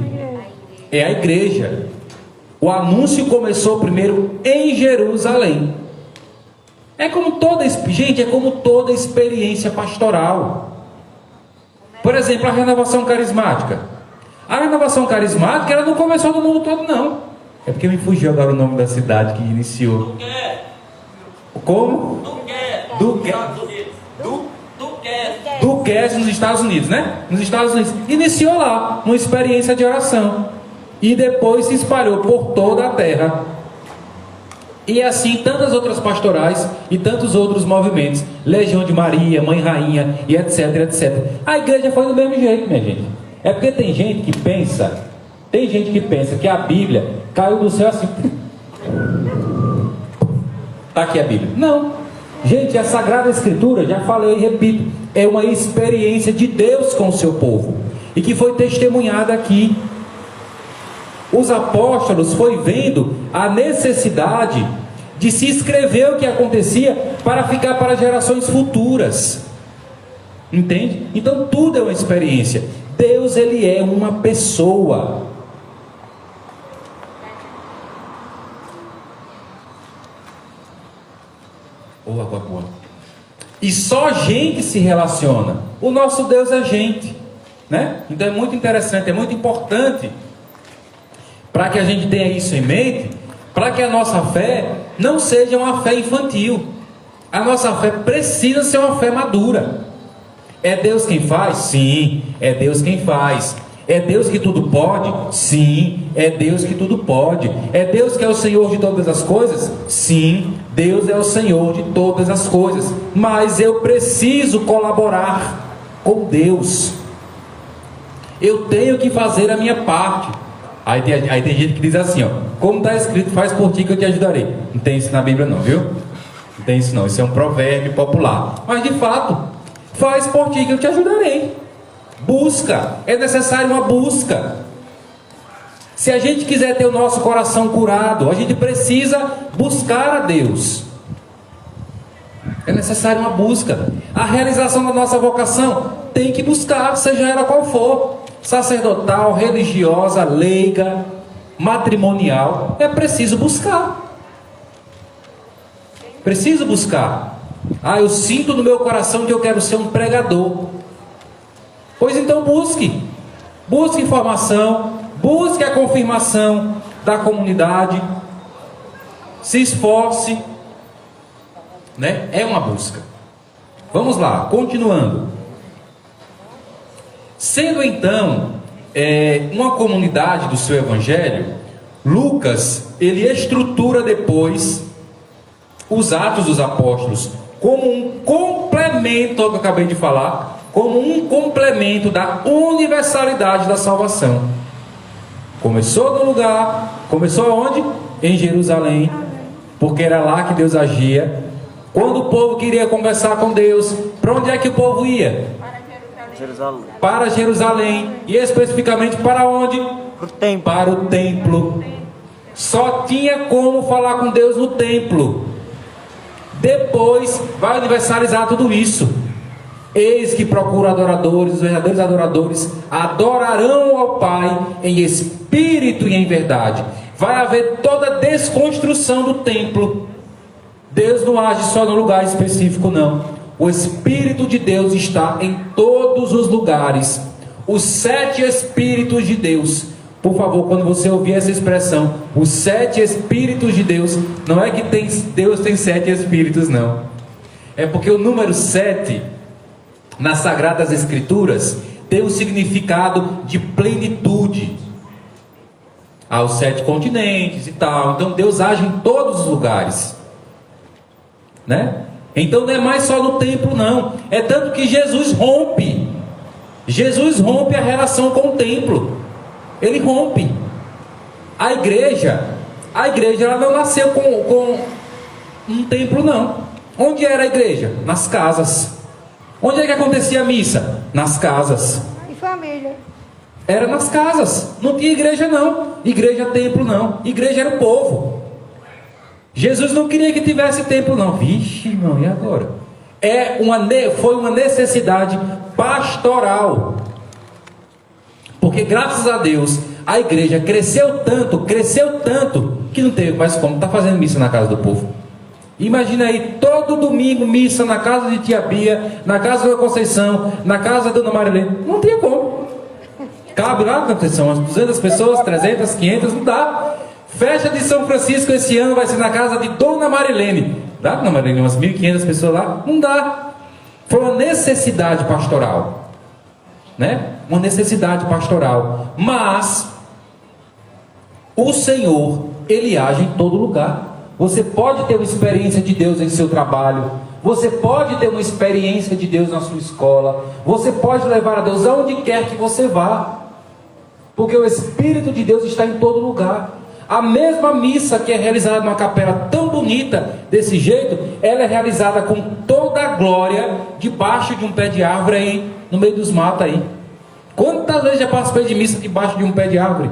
É a igreja. O anúncio começou primeiro em Jerusalém. É como toda experiência pastoral. Por exemplo, a renovação carismática. A renovação carismática, ela não começou no mundo todo, não. É porque me fugiu agora o nome da cidade que iniciou. Como? Duquesne, nos Estados Unidos, né? Nos Estados Unidos. Iniciou lá, uma experiência de oração. E depois se espalhou por toda a terra. E assim tantas outras pastorais e tantos outros movimentos. Legião de Maria, Mãe Rainha e etc, etc. A igreja foi do mesmo jeito, minha gente. É porque tem gente que pensa que a Bíblia caiu do céu assim. Está aqui a Bíblia. Não. Gente, a Sagrada Escritura, já falei e repito, é uma experiência de Deus com o seu povo. E que foi testemunhada aqui. Os apóstolos foi vendo a necessidade de se escrever o que acontecia para ficar para gerações futuras. Entende? Então tudo é uma experiência. Deus, ele é uma pessoa. Água boa. E só gente se relaciona. O nosso Deus é gente, né? Então é muito interessante, é muito importante para que a gente tenha isso em mente, para que a nossa fé não seja uma fé infantil. A nossa fé precisa ser uma fé madura. É Deus quem faz? Sim, é Deus quem faz. É Deus que tudo pode? Sim, é Deus que tudo pode. É Deus que é o Senhor de todas as coisas? Sim, Deus é o Senhor de todas as coisas. Mas eu preciso colaborar com Deus. Eu tenho que fazer a minha parte. Aí tem gente que diz assim, ó, como está escrito, faz por ti que eu te ajudarei. Não tem isso na Bíblia não, viu? Não tem isso não, isso é um provérbio popular. Mas de fato, faz por ti que eu te ajudarei. Busca, é necessário uma busca. Se a gente quiser ter o nosso coração curado, a gente precisa buscar a Deus. É necessário uma busca. A realização da nossa vocação tem que buscar, seja ela qual for, sacerdotal, religiosa, leiga, matrimonial, é preciso buscar. Preciso buscar. Eu sinto no meu coração que eu quero ser um pregador. Pois então busque informação, busque a confirmação da comunidade, se esforce, né? É uma busca. Vamos lá, continuando. Sendo então uma comunidade do seu evangelho, Lucas, ele estrutura depois os Atos dos Apóstolos como um complemento ao que eu acabei de falar, como um complemento da universalidade da salvação. Começou no lugar, começou aonde? Em Jerusalém, porque era lá que Deus agia. Quando o povo queria conversar com Deus, para onde é que o povo ia? Jerusalém. Para Jerusalém. E especificamente para onde? Para o templo. Só tinha como falar com Deus no templo. Depois vai universalizar tudo isso. Eis que procura adoradores, os verdadeiros adoradores adorarão ao Pai em espírito e em verdade. Vai haver toda a desconstrução do templo. Deus não age só no lugar específico, não. O Espírito de Deus está em todos os lugares. Os 7 Espíritos de Deus. Por favor, quando você ouvir essa expressão, os 7 Espíritos de Deus, não é que Deus tem 7 Espíritos, não. É porque o número 7, nas Sagradas Escrituras, tem um significado de plenitude. Há os 7 continentes e tal. Então Deus age em todos os lugares, né? Então não é mais só no templo, não. É tanto que Jesus rompe a relação com o templo. Ele rompe. A igreja ela não nasceu com um templo, não. Onde era a igreja? Nas casas. Onde é que acontecia a missa? Nas casas. E família? Era nas casas. Não tinha igreja, não. Igreja, templo, não. Igreja era o povo. Jesus não queria que tivesse templo, não. Vixe, irmão, e agora? Foi uma necessidade pastoral. Porque graças a Deus, a igreja cresceu tanto, que não teve mais como estar fazendo missa na casa do povo. Imagina aí, todo domingo missa na casa de tia Bia, na casa da Conceição, na casa da Dona Marilene. Não tinha como. Cabe lá na Conceição, umas 200 pessoas, 300, 500, não dá. Festa de São Francisco esse ano vai ser na casa de Dona Marilene. Dá, Dona Marilene, umas 1.500 pessoas lá? Não dá. Foi uma necessidade pastoral, né? Uma necessidade pastoral. Mas o Senhor, Ele age em todo lugar. Você pode ter uma experiência de Deus em seu trabalho. Você pode ter uma experiência de Deus na sua escola. Você pode levar a Deus aonde quer que você vá. Porque o Espírito de Deus está em todo lugar. A mesma missa que é realizada numa capela tão bonita, desse jeito, ela é realizada com toda a glória, debaixo de um pé de árvore aí, no meio dos matos aí. Quantas vezes já participei de missa debaixo de um pé de árvore?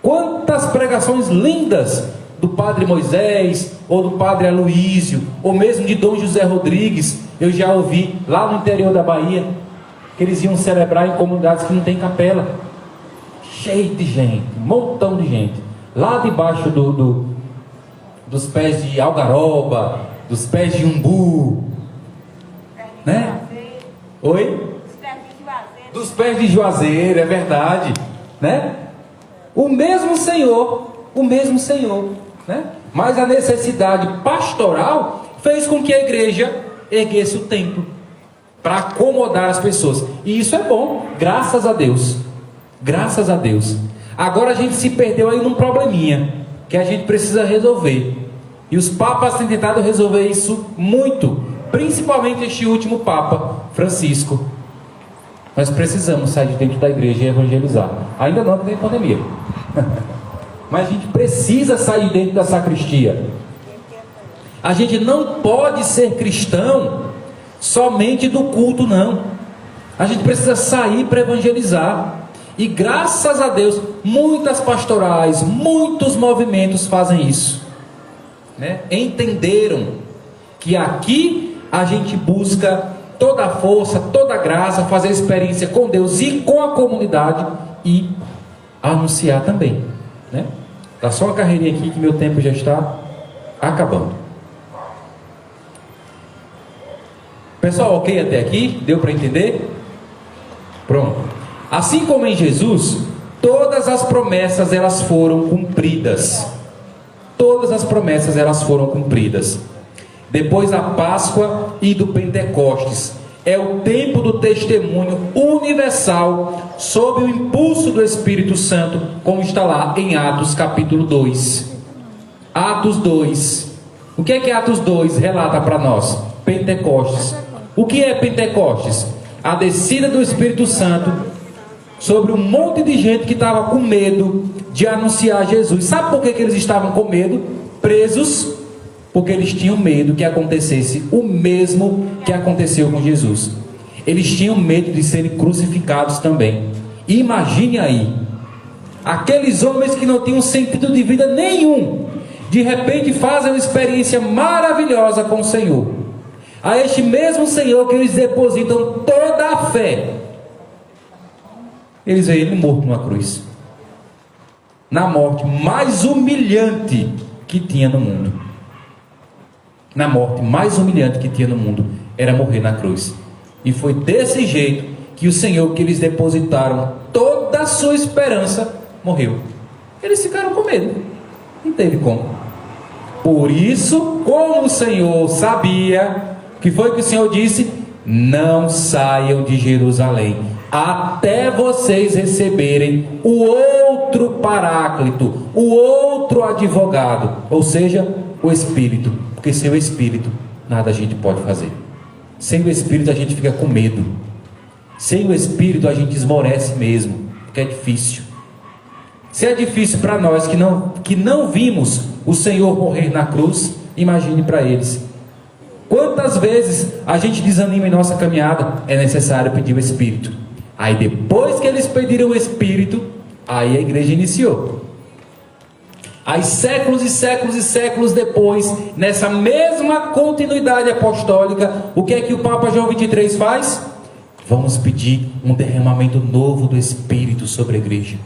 Quantas pregações lindas do Padre Moisés, ou do Padre Aloísio, ou mesmo de Dom José Rodrigues, eu já ouvi lá no interior da Bahia, que eles iam celebrar em comunidades que não tem capela. Cheio de gente, um montão de gente, lá debaixo dos pés de algaroba, dos pés de umbu, né? Oi? Dos pés de juazeiro, é verdade, né? O mesmo Senhor, né? Mas a necessidade pastoral fez com que a igreja erguesse o templo para acomodar as pessoas, e isso é bom, graças a Deus. Graças a Deus. Agora a gente se perdeu aí num probleminha que a gente precisa resolver. E os papas têm tentado resolver isso muito, principalmente este último Papa, Francisco. Nós precisamos sair de dentro da igreja e evangelizar. Ainda não, porque tem pandemia. Mas a gente precisa sair dentro da sacristia. A gente não pode ser cristão somente do culto, não. A gente precisa sair para evangelizar. E graças a Deus, muitas pastorais, muitos movimentos fazem isso, né? Entenderam que aqui a gente busca toda a força, toda a graça, fazer experiência com Deus e com a comunidade e anunciar também, né? Dá só uma carreirinha aqui que meu tempo já está acabando. Pessoal, ok até aqui? Deu para entender? Pronto. Assim como em Jesus, todas as promessas elas foram cumpridas. Todas as promessas elas foram cumpridas. depois da Páscoa e do Pentecostes. É o tempo do testemunho universal sob o impulso do Espírito Santo, como está lá em Atos capítulo 2. Atos 2. O que é que Atos 2 relata para nós? Pentecostes. O que é Pentecostes? A descida do Espírito Santo sobre um monte de gente que estava com medo de anunciar Jesus. Sabe por que eles estavam com medo? Presos, porque eles tinham medo que acontecesse o mesmo que aconteceu com Jesus. Eles tinham medo de serem crucificados também. Imagine aí, aqueles homens que não tinham sentido de vida nenhum, de repente fazem uma experiência maravilhosa com o Senhor. A este mesmo Senhor que eles depositam toda a fé, eles veem ele morto numa cruz, na morte mais humilhante que tinha no mundo. Na morte mais humilhante que tinha no mundo era morrer na cruz. E foi desse jeito que o Senhor, que eles depositaram toda a sua esperança, morreu. Eles ficaram com medo, não teve como. Por isso, como o Senhor sabia, que foi que o Senhor disse: não saiam de Jerusalém até vocês receberem o outro Paráclito, o outro advogado, ou seja, o Espírito. Porque sem o Espírito nada a gente pode fazer. Sem o Espírito a gente fica com medo. Sem o Espírito a gente esmorece mesmo, porque é difícil. Se é difícil para nós que não vimos o Senhor morrer na cruz, imagine para eles. Quantas vezes a gente desanima em nossa caminhada? É necessário pedir o Espírito. Aí depois que eles pediram o Espírito, aí a igreja iniciou. Aí séculos e séculos e séculos depois, nessa mesma continuidade apostólica, o que é que o Papa João 23 faz? Vamos pedir um derramamento novo do Espírito sobre a igreja.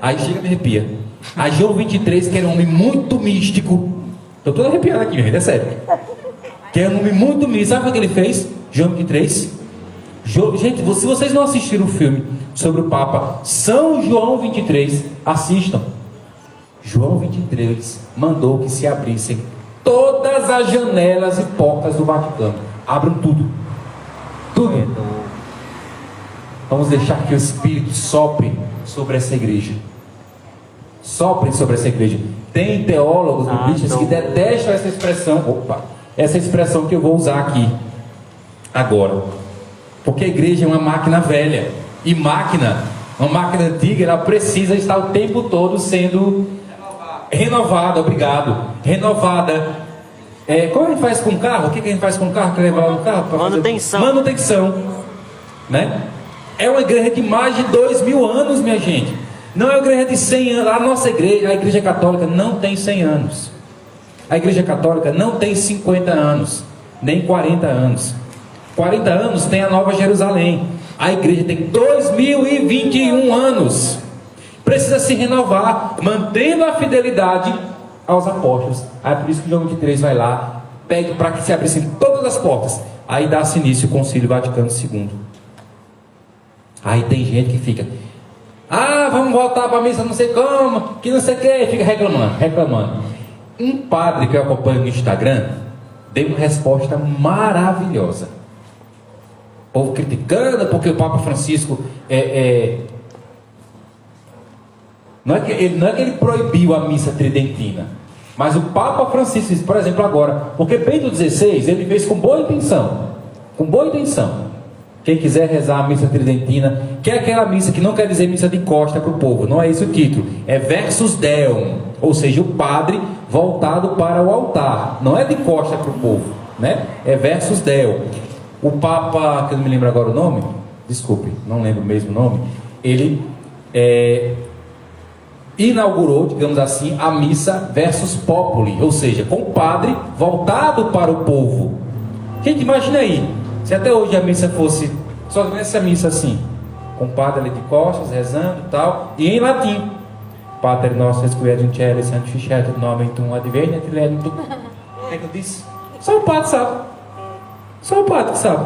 Aí chega a me arrepia. A João 23, que era um homem muito místico, estou todo arrepiado aqui, gente, é sério, que era um homem muito místico. Sabe o que ele fez? João 23. Gente, se vocês não assistiram o filme sobre o Papa São João 23, assistam. João 23 mandou que se abrissem todas as janelas e portas do Vaticano. Abram tudo. Tudo. Vamos deixar que o Espírito sopre sobre essa igreja. Sopre sobre essa igreja. Tem teólogos bíblicos que detestam essa expressão. Essa expressão que eu vou usar aqui agora. Porque a igreja é uma máquina velha. E uma máquina antiga, ela precisa estar o tempo todo sendo renovada. Obrigado. Renovada. Como a gente faz com o carro? O que a gente faz com o carro? Que levar o carro para manutenção. Né? É uma igreja de mais de 2000 anos, minha gente. Não é uma igreja de 100 anos. A nossa igreja, a igreja católica, não tem 100 anos. A igreja católica não tem 50 anos, nem 40 anos. 40 anos tem a Nova Jerusalém. A igreja tem 2021 anos. Precisa se renovar, mantendo a fidelidade aos apóstolos. Aí por isso que João 23 vai lá, pede para que se abrissem todas as portas. Aí dá-se início o Concílio Vaticano II. Aí tem gente que fica: vamos voltar para a missa não sei como, que não sei o que, fica reclamando. Um padre que eu acompanho no Instagram deu uma resposta maravilhosa. O povo criticando porque o Papa Francisco não é que ele proibiu a missa tridentina, mas o Papa Francisco, por exemplo, agora, porque Bento XVI ele fez com boa intenção. Quem quiser rezar a missa tridentina, que é aquela missa que não quer dizer missa de costa para o povo, não é esse o título, é versus deum, ou seja, o padre voltado para o altar, não é de costa para o povo, né? É versus deum. O Papa, que eu não me lembro agora o nome, desculpe, não lembro mesmo o nome, ele inaugurou, digamos assim, a missa versus populi, ou seja, com o padre voltado para o povo. Gente, imagina aí, se até hoje a missa fosse, só essa missa assim, com o padre ali de costas, rezando e tal, e em latim: Pater noster qui et in cielo sanctificetur nomen tuum, adveniat regnum tuum. O que é que eu disse? Só o padre sabe. Só o padre que sabe.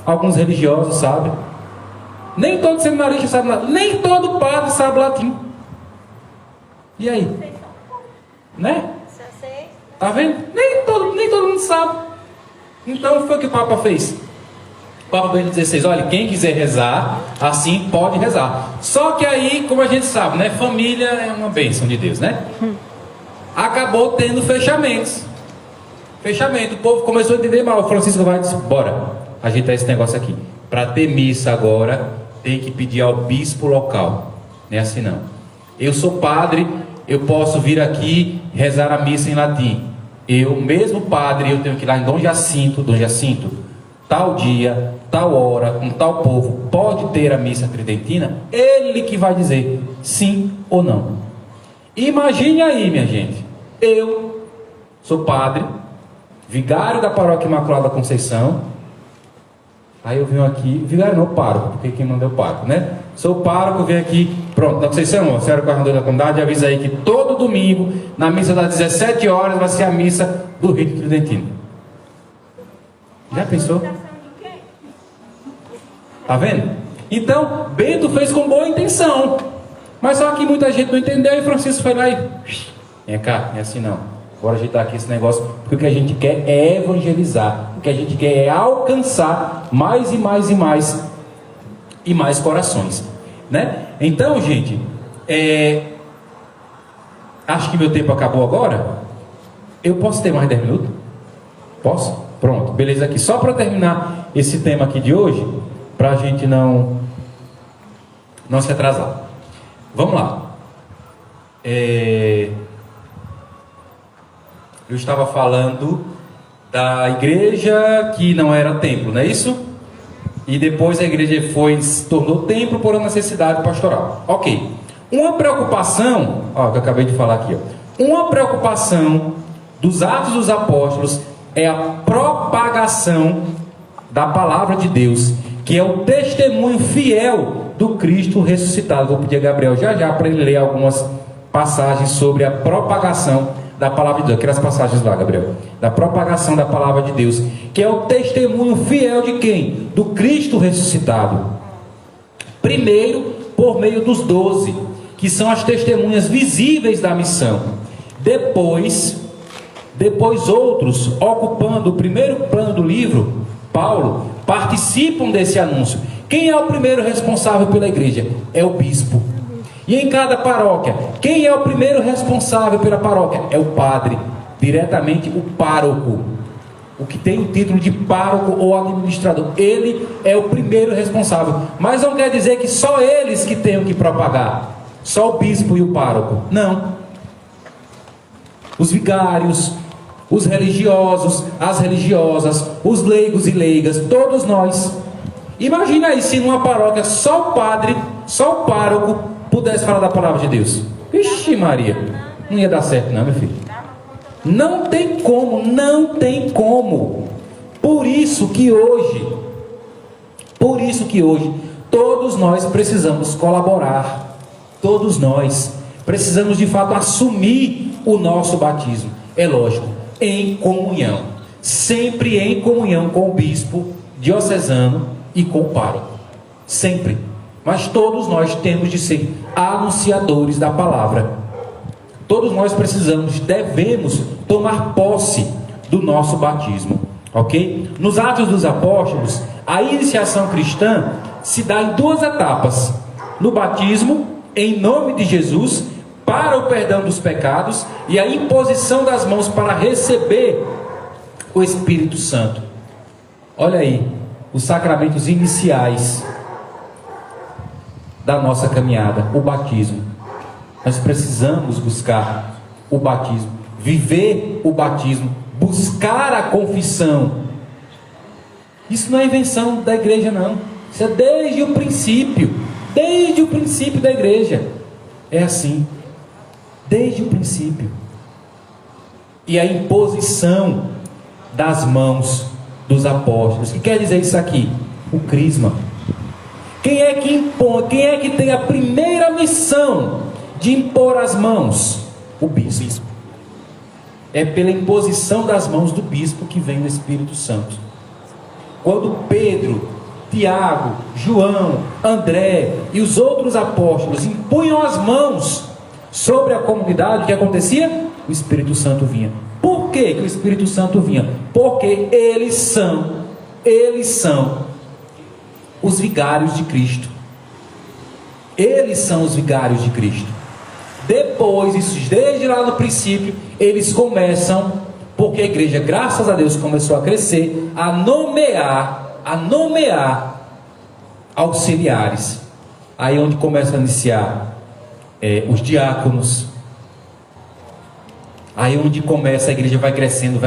Alguns religiosos sabem. Nem todo seminarista sabe latim. Nem todo padre sabe latim. E aí? Né? Tá vendo? Nem todo mundo sabe. Então foi o que o Papa fez. O Papa Bento XVI, olha, quem quiser rezar, assim pode rezar. Só que aí, como a gente sabe, né, família é uma bênção de Deus, né? Acabou tendo fechamento, o povo começou a entender mal. O Francisco vai dizer, bora ajeitar esse negócio aqui. Para ter missa agora, tem que pedir ao bispo local. Não é assim não. Eu sou padre, eu posso vir aqui rezar a missa em latim. Eu, mesmo padre, eu tenho que ir lá em Dom Jacinto, tal dia, tal hora, com tal povo, pode ter a missa tridentina? Ele que vai dizer sim ou não. Imagine aí, minha gente, eu sou padre, vigário da paróquia Imaculada Conceição. Aí eu venho aqui, vigário não, pároco, porque quem manda é o pároco, né? Sou pároco, venho aqui, pronto, da Conceição, a senhora coordenadora da comunidade, avisa aí que todo domingo, na missa das 17 horas, vai ser a missa do rito tridentino. Já pensou? Tá vendo? Então, Bento fez com boa intenção, mas só que muita gente não entendeu, e Francisco foi lá e... Vem cá, não é assim não. Bora ajeitar aqui esse negócio, porque o que a gente quer é evangelizar, o que a gente quer é alcançar mais e mais e mais e mais corações, né? Então, gente, acho que meu tempo acabou agora. Eu posso ter mais 10 minutos? Posso? Pronto, beleza aqui. Só para terminar esse tema aqui de hoje, para a gente não se atrasar. Vamos lá. Eu estava falando da igreja que não era templo, não é isso? E depois a igreja se tornou templo por uma necessidade pastoral. Ok. Uma preocupação, que eu acabei de falar aqui, uma preocupação dos Atos dos Apóstolos é a propagação da palavra de Deus, que é o testemunho fiel do Cristo ressuscitado. Vou pedir a Gabriel já para ele ler algumas passagens sobre a propagação da palavra de Deus. Aquelas passagens lá, Gabriel, da propagação da palavra de Deus, que é o testemunho fiel de quem? Do Cristo ressuscitado. Primeiro, por meio dos 12, que são as testemunhas visíveis da missão. Depois outros, ocupando o primeiro plano do livro, Paulo, participam desse anúncio. Quem é o primeiro responsável pela igreja? É o bispo. E em cada paróquia, quem é o primeiro responsável pela paróquia? É o padre, diretamente o pároco, o que tem o título de pároco ou administrador. Ele é o primeiro responsável, mas não quer dizer que só eles que tenham que propagar, só o bispo e o pároco, não. Os vigários, os religiosos, as religiosas, os leigos e leigas, todos nós. Imagina aí se numa paróquia só o padre, só o pároco pudesse falar da palavra de Deus. Vixe Maria, não ia dar certo não, meu filho. Não tem como. Por isso que hoje todos nós precisamos colaborar. Todos nós precisamos de fato assumir o nosso batismo. É lógico, em comunhão, sempre em comunhão com o bispo diocesano e com o pároco, sempre. Mas todos nós temos de ser anunciadores da palavra. Todos nós devemos tomar posse do nosso batismo, ok? Nos Atos dos Apóstolos, a iniciação cristã se dá em 2 etapas: no batismo, em nome de Jesus, para o perdão dos pecados, e a imposição das mãos para receber o Espírito Santo. Olha aí, os sacramentos iniciais da nossa caminhada, o batismo. Nós precisamos buscar o batismo, viver o batismo, buscar a confissão. Isso não é invenção da igreja não, isso é desde o princípio da igreja, é assim, desde o princípio. E a imposição das mãos dos apóstolos. O que quer dizer isso aqui? O crisma. Quem é que impõe? Quem é que tem a primeira missão de impor as mãos? O bispo. É pela imposição das mãos do bispo que vem o Espírito Santo. Quando Pedro, Tiago, João, André e os outros apóstolos impunham as mãos sobre a comunidade, o que acontecia? O Espírito Santo vinha. Por que que o Espírito Santo vinha? Porque eles são os vigários de Cristo. Eles são os vigários de Cristo. Depois, isso desde lá no princípio, eles começam, porque a igreja, graças a Deus, começou a crescer, a nomear auxiliares. Aí onde começa a iniciar os diáconos. Aí onde começa, a igreja vai crescendo,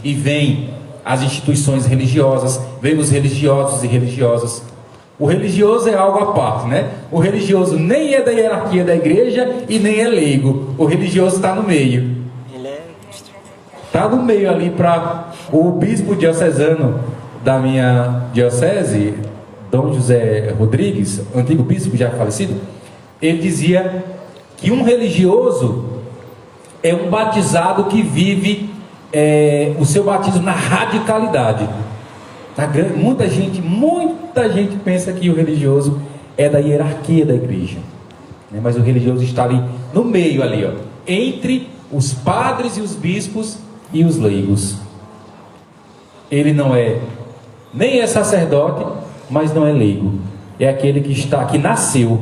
e vem as instituições religiosas, vem os religiosos e religiosas. O religioso é algo à parte, né? O religioso nem é da hierarquia da igreja e nem é leigo. O religioso está no meio. Está no meio ali para o bispo diocesano da minha diocese, Dom José Rodrigues, antigo bispo já falecido. Ele dizia que um religioso é um batizado que vive o seu batismo na radicalidade. Muita gente pensa que o religioso é da hierarquia da igreja, né? Mas o religioso está ali no meio, ali, ó, entre os padres e os bispos e os leigos. Ele não é nem é sacerdote, mas não é leigo. É aquele que nasceu.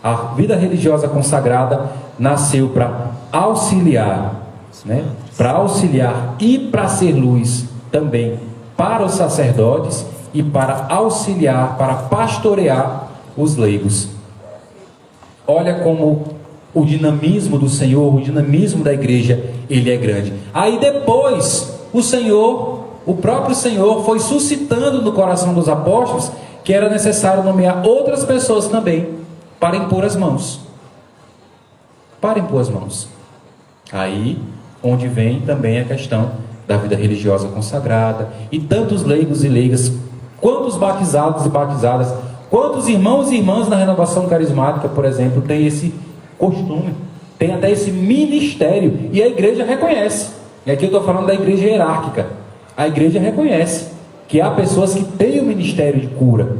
A vida religiosa consagrada nasceu para auxiliar, né? Para auxiliar e para ser luz também para os sacerdotes e para auxiliar, para pastorear os leigos. Olha como o dinamismo do Senhor, o dinamismo da igreja, ele é grande. Aí depois, o próprio Senhor foi suscitando no coração dos apóstolos que era necessário nomear outras pessoas também para impor as mãos. Aí, onde vem também a questão da vida religiosa consagrada, e tantos leigos e leigas, quantos batizados e batizadas, quantos irmãos e irmãs na renovação carismática, por exemplo, tem esse costume, tem até esse ministério, e a igreja reconhece. E aqui eu estou falando da igreja hierárquica. A igreja reconhece que há pessoas que têm o ministério de cura,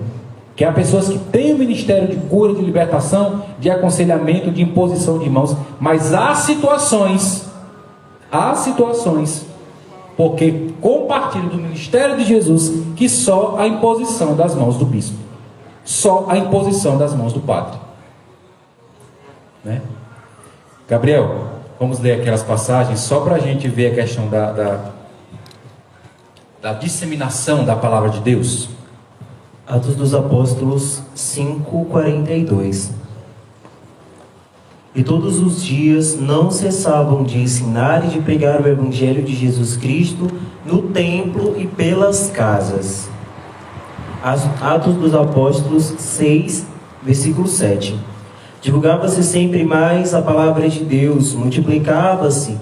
que há pessoas que têm o ministério de cura, de libertação, de aconselhamento, de imposição de mãos, mas há situações, porque compartilham do ministério de Jesus, que só a imposição das mãos do bispo, só a imposição das mãos do padre, né? Gabriel, vamos ler aquelas passagens só para a gente ver a questão da disseminação da palavra de Deus. Atos dos Apóstolos 5:42. E todos os dias não cessavam de ensinar e de pregar o Evangelho de Jesus Cristo no templo e pelas casas. Atos dos Apóstolos 6, versículo 7. Divulgava-se sempre mais a palavra de Deus, multiplicava-se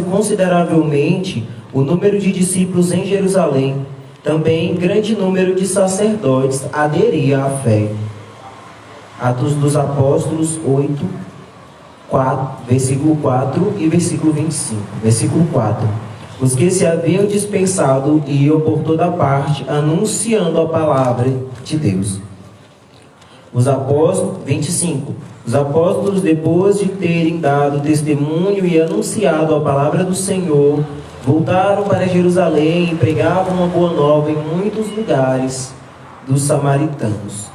consideravelmente o número de discípulos em Jerusalém. Também grande número de sacerdotes aderia à fé. Atos dos Apóstolos 8, versículo 4 e versículo 25. Versículo 4. Os que se haviam dispensado iam por toda parte, anunciando a palavra de Deus. Os apóstolos, 25. Os apóstolos, depois de terem dado testemunho e anunciado a palavra do Senhor, voltaram para Jerusalém e pregavam uma boa nova em muitos lugares dos samaritanos.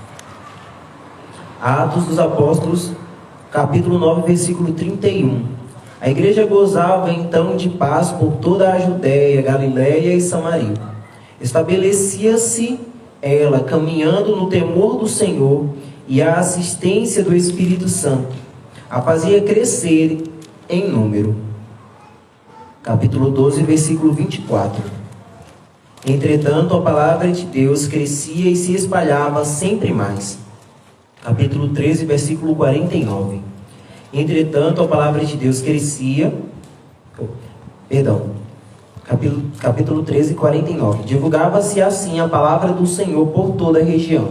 Atos dos Apóstolos, capítulo 9, versículo 31. A igreja gozava então de paz por toda a Judéia, Galiléia e Samaria. Estabelecia-se ela caminhando no temor do Senhor e a assistência do Espírito Santo a fazia crescer em número. Capítulo 12, versículo 24. Entretanto, a palavra de Deus crescia e se espalhava sempre mais. Capítulo 13, versículo 49. Entretanto, a palavra de Deus crescia... Capítulo 13, 49. Divulgava-se assim a palavra do Senhor por toda a região.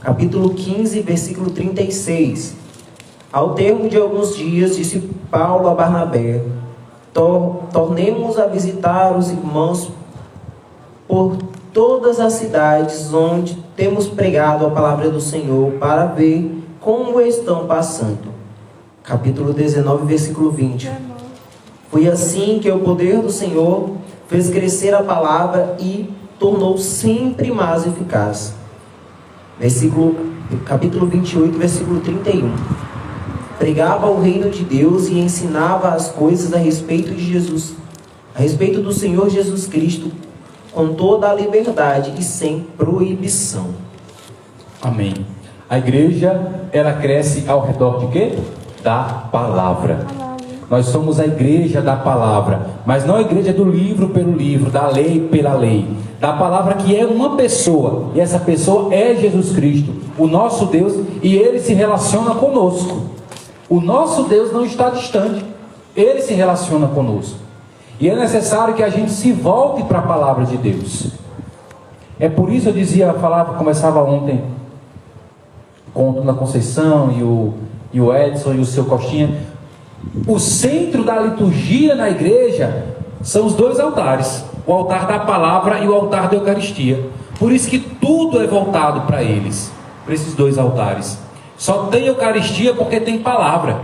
Capítulo 15, versículo 36. Ao termo de alguns dias, disse Paulo a Barnabé: tornemos a visitar os irmãos por todas as cidades onde temos pregado a palavra do Senhor, para ver como estão passando. capítulo 19, versículo 20. Foi assim que o poder do Senhor fez crescer a palavra e tornou sempre mais eficaz. Capítulo 28, versículo 31. Pregava o reino de Deus e ensinava as coisas a respeito de Jesus, a respeito do Senhor Jesus Cristo, com toda a liberdade e sem proibição. Amém. A igreja, ela cresce ao redor de quê? Da palavra. Nós somos a igreja da palavra, mas não a igreja do livro pelo livro, da lei pela lei, da palavra, que é uma pessoa, e essa pessoa é Jesus Cristo, o nosso Deus, e Ele se relaciona conosco. O nosso Deus não está distante, Ele se relaciona conosco, e é necessário que a gente se volte para a palavra de Deus. É por isso eu começava ontem com a Dona Conceição e o Edson e o seu Costinha. O centro da liturgia na igreja são os dois altares, o altar da palavra e o altar da Eucaristia. Por isso que tudo é voltado para eles, para esses dois altares. Só tem Eucaristia porque tem palavra.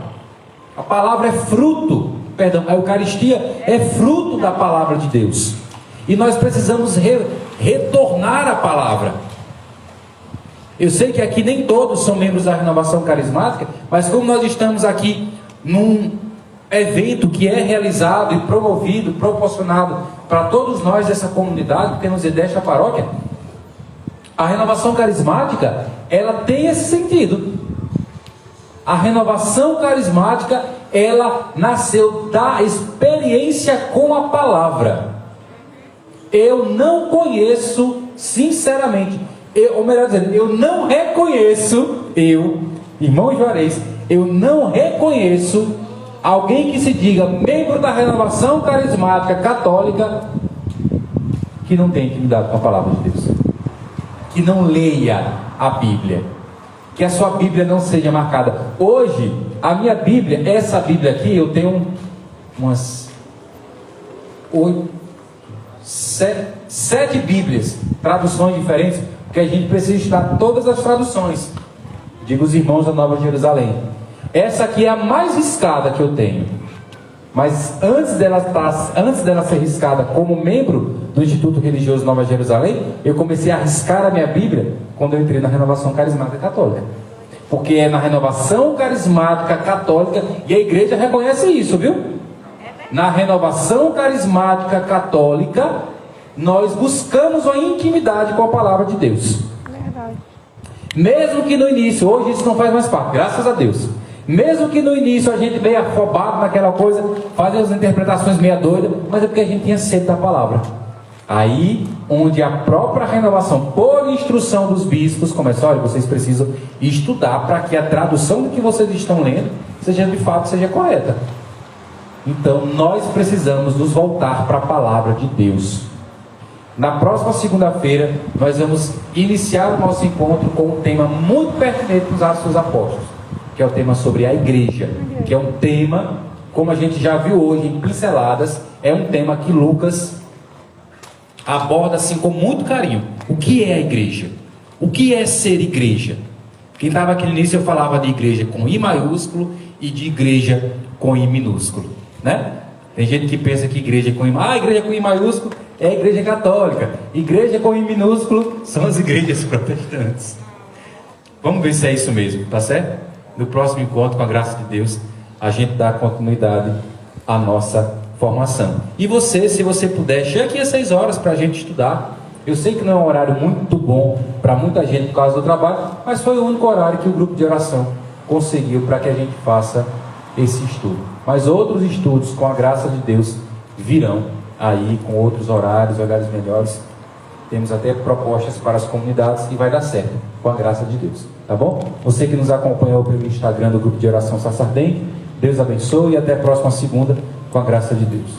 A palavra é fruto, a Eucaristia é fruto da palavra de Deus. E nós precisamos retornar à palavra. Eu sei que aqui nem todos são membros da Renovação Carismática, mas como nós estamos aqui num evento que é realizado e promovido, proporcionado para todos nós dessa comunidade, porque nos deixa a paróquia, a Renovação Carismática, ela tem esse sentido. A Renovação Carismática, ela nasceu da experiência com a palavra. Eu não conheço, sinceramente, ou melhor dizendo, eu não reconheço, irmão Juarez, eu não reconheço alguém que se diga membro da Renovação Carismática Católica que não tem intimidade com a palavra de Deus, que não leia a Bíblia, que a sua Bíblia não seja marcada. Hoje, a minha Bíblia, essa Bíblia aqui, eu tenho umas 7 Bíblias, traduções diferentes, porque a gente precisa estudar todas as traduções. Digo os irmãos da Nova Jerusalém. Essa aqui é a mais riscada que eu tenho. Mas antes dela ser riscada como membro do Instituto Religioso Nova Jerusalém, eu comecei a riscar a minha Bíblia quando eu entrei na Renovação Carismática Católica. Porque é na Renovação Carismática Católica, e a igreja reconhece isso, viu? Na Renovação Carismática Católica, nós buscamos uma intimidade com a palavra de Deus. Mesmo que no início, hoje isso não faz mais parte, graças a Deus. Mesmo que no início a gente venha afobado naquela coisa, fazer as interpretações meia doidas, mas é porque a gente tinha sede da palavra. Aí, onde a própria renovação, por instrução dos bispos, começa, olha, vocês precisam estudar para que a tradução do que vocês estão lendo seja de fato, seja correta. Então, nós precisamos nos voltar para a palavra de Deus. Na próxima segunda-feira, nós vamos iniciar o nosso encontro com um tema muito pertinente nos Atos dos Apóstolos, que é o tema sobre a igreja, que é um tema, como a gente já viu hoje em pinceladas, é um tema que Lucas aborda assim com muito carinho. O que é a igreja? O que é ser igreja? Quem estava aqui no início, eu falava de igreja com I maiúsculo e de igreja com I minúsculo, né? Tem gente que pensa que igreja com I, igreja com I maiúsculo é a igreja católica, igreja com I minúsculo são as igrejas protestantes. Vamos ver se é isso mesmo, tá certo? No próximo encontro, com a graça de Deus, a gente dá continuidade à nossa formação. E você, se você puder, chega aqui às 6 horas para a gente estudar. Eu sei que não é um horário muito bom para muita gente por causa do trabalho, mas foi o único horário que o grupo de oração conseguiu para que a gente faça esse estudo. Mas outros estudos, com a graça de Deus, virão aí com outros horários melhores. Temos até propostas para as comunidades e vai dar certo, com a graça de Deus, tá bom? Você que nos acompanhou pelo Instagram do Grupo de Oração Sassardem, Deus abençoe e até a próxima segunda, com a graça de Deus.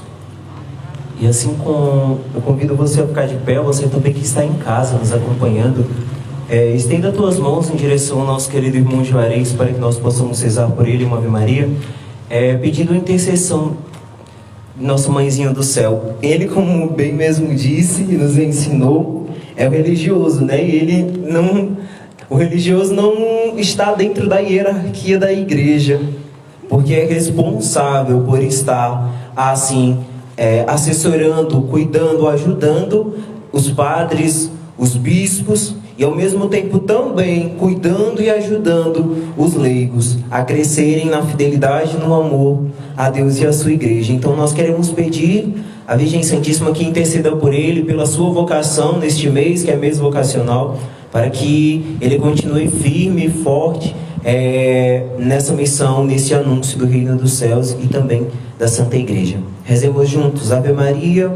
E assim, eu convido você a ficar de pé, você também que está em casa nos acompanhando, estenda as tuas mãos em direção ao nosso querido irmão Juarez, para que nós possamos rezar por ele uma Ave Maria, pedindo intercessão de nossa mãezinha do céu. Ele, como bem mesmo disse e nos ensinou, é o religioso, né? O religioso não está dentro da hierarquia da igreja, porque é responsável por estar assim assessorando, cuidando, ajudando os padres, os bispos, e ao mesmo tempo também cuidando e ajudando os leigos a crescerem na fidelidade e no amor a Deus e a sua igreja. Então nós queremos pedir à Virgem Santíssima que interceda por ele, pela sua vocação neste mês, que é mês vocacional, para que ele continue firme e forte nessa missão, nesse anúncio do reino dos céus e também da Santa Igreja. Rezemos juntos. Ave Maria,